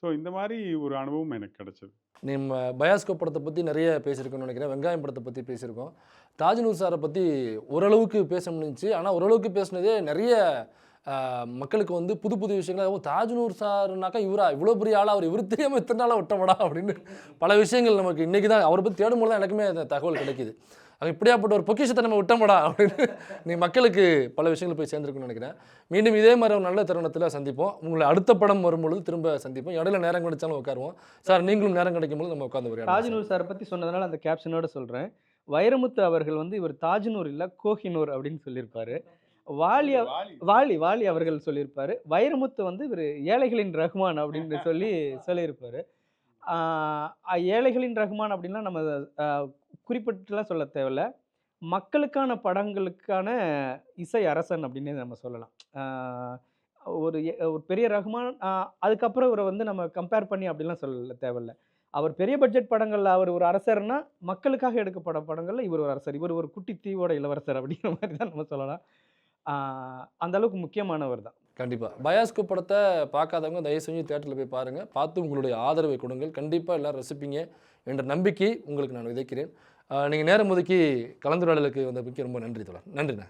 ஸோ இந்த மாரி ஒரு அனுபவம் எனக்கு கிடைச்சது. நம்ம பயாஸ்கோப் படத்தை பற்றி நிறைய பேசியிருக்கோம்னு நினைக்கிறேன். வெங்காயம் படத்தை பற்றி பேசியிருக்கோம். தாஜ்நூர் சாரை பற்றி ஓரளவுக்கு பேச முடிஞ்சுச்சு. ஆனால் ஓரளவுக்கு பேசுனதே நிறைய மக்களுக்கு வந்து புது புது விஷயங்கள். ஓ, தாஜ்நூர் சார்னாக்கா இவரா, இவ்வளோ பெரிய ஆளா, அவர் இவர் தெரியாமல் இத்தனை நாளாக விட்டோம்டா அப்படின்னு பல விஷயங்கள் நமக்கு இன்றைக்கி தான் அவரை பற்றி தேடும்போது தான் எனக்குமே அந்த தகவல் கிடைக்குது. அங்கே இப்படியாப்பட்ட ஒரு பொக்கிஷத்தை நம்ம விட்டோம்டா அப்படின்னு நீ மக்களுக்கு பல விஷயங்கள் போய் சேர்ந்துருக்குன்னு நினைக்கிறேன். மீண்டும் இதே மாதிரி ஒரு நல்ல தருணத்தில் சந்திப்போம். உங்களை அடுத்த படம் வரும்பொழுது திரும்ப சந்திப்போம். இடையில நேரம் கிடைச்சாலும் உட்காருவோம். சார், நீங்களும் நேரம் கிடைக்கும்போது நம்ம உட்காந்து ஒரு தாஜ்நூர் சாரை பற்றி சொன்னதுனால அந்த கேப்ஷனோட சொல்கிறேன். வைரமுத்து அவர்கள் வந்து இவர் தாஜ்நூர் இல்லை கோஹினூர் அப்படின்னு சொல்லியிருப்பாரு. வாலி அவர்கள் சொல்லியிருப்பாரு. வைரமுத்து வந்து இவர் ஏழைகளின் ரஹ்மான் அப்படின்னு சொல்லியிருப்பாரு. ஏழைகளின் ரஹ்மான் அப்படின்னா நம்ம குறிப்பிட்டுலாம் சொல்ல தேவையில்ல. மக்களுக்கான படங்களுக்கான இசை அரசன் அப்படின்னே நம்ம சொல்லலாம். ஒரு பெரிய ரஹ்மான், அதுக்கப்புறம் இவரை வந்து நம்ம கம்பேர் பண்ணி அப்படிலாம் சொல்ல தேவையில்ல. அவர் பெரிய பட்ஜெட் படங்கள்ல அவர் ஒரு அரசர்னா, மக்களுக்காக எடுக்கப்பட்ட படங்கள்ல இவர் ஒரு அரசர். இவர் ஒரு குட்டி தீவோட இளவரசர் அப்படிங்கிற மாதிரி தான் நம்ம சொல்லலாம். அந்த அளவுக்கு முக்கியமானவர் தான். கண்டிப்பாக பயாஸ்கோப் படத்தை பார்க்காதவங்க தயவு செஞ்சு தியேட்டரில் போய் பாருங்கள். பார்த்து உங்களுடைய ஆதரவை கொடுங்கள். கண்டிப்பாக எல்லோரும் ரசிப்பீங்க என்ற நம்பிக்கை உங்களுக்கு நான் விதைக்கிறேன். நீங்கள் நேரம் ஒதுக்கி கலந்துரையாடலுக்கு வந்ததுக்கு ரொம்ப நன்றி தோழர். நன்றிண்ணா.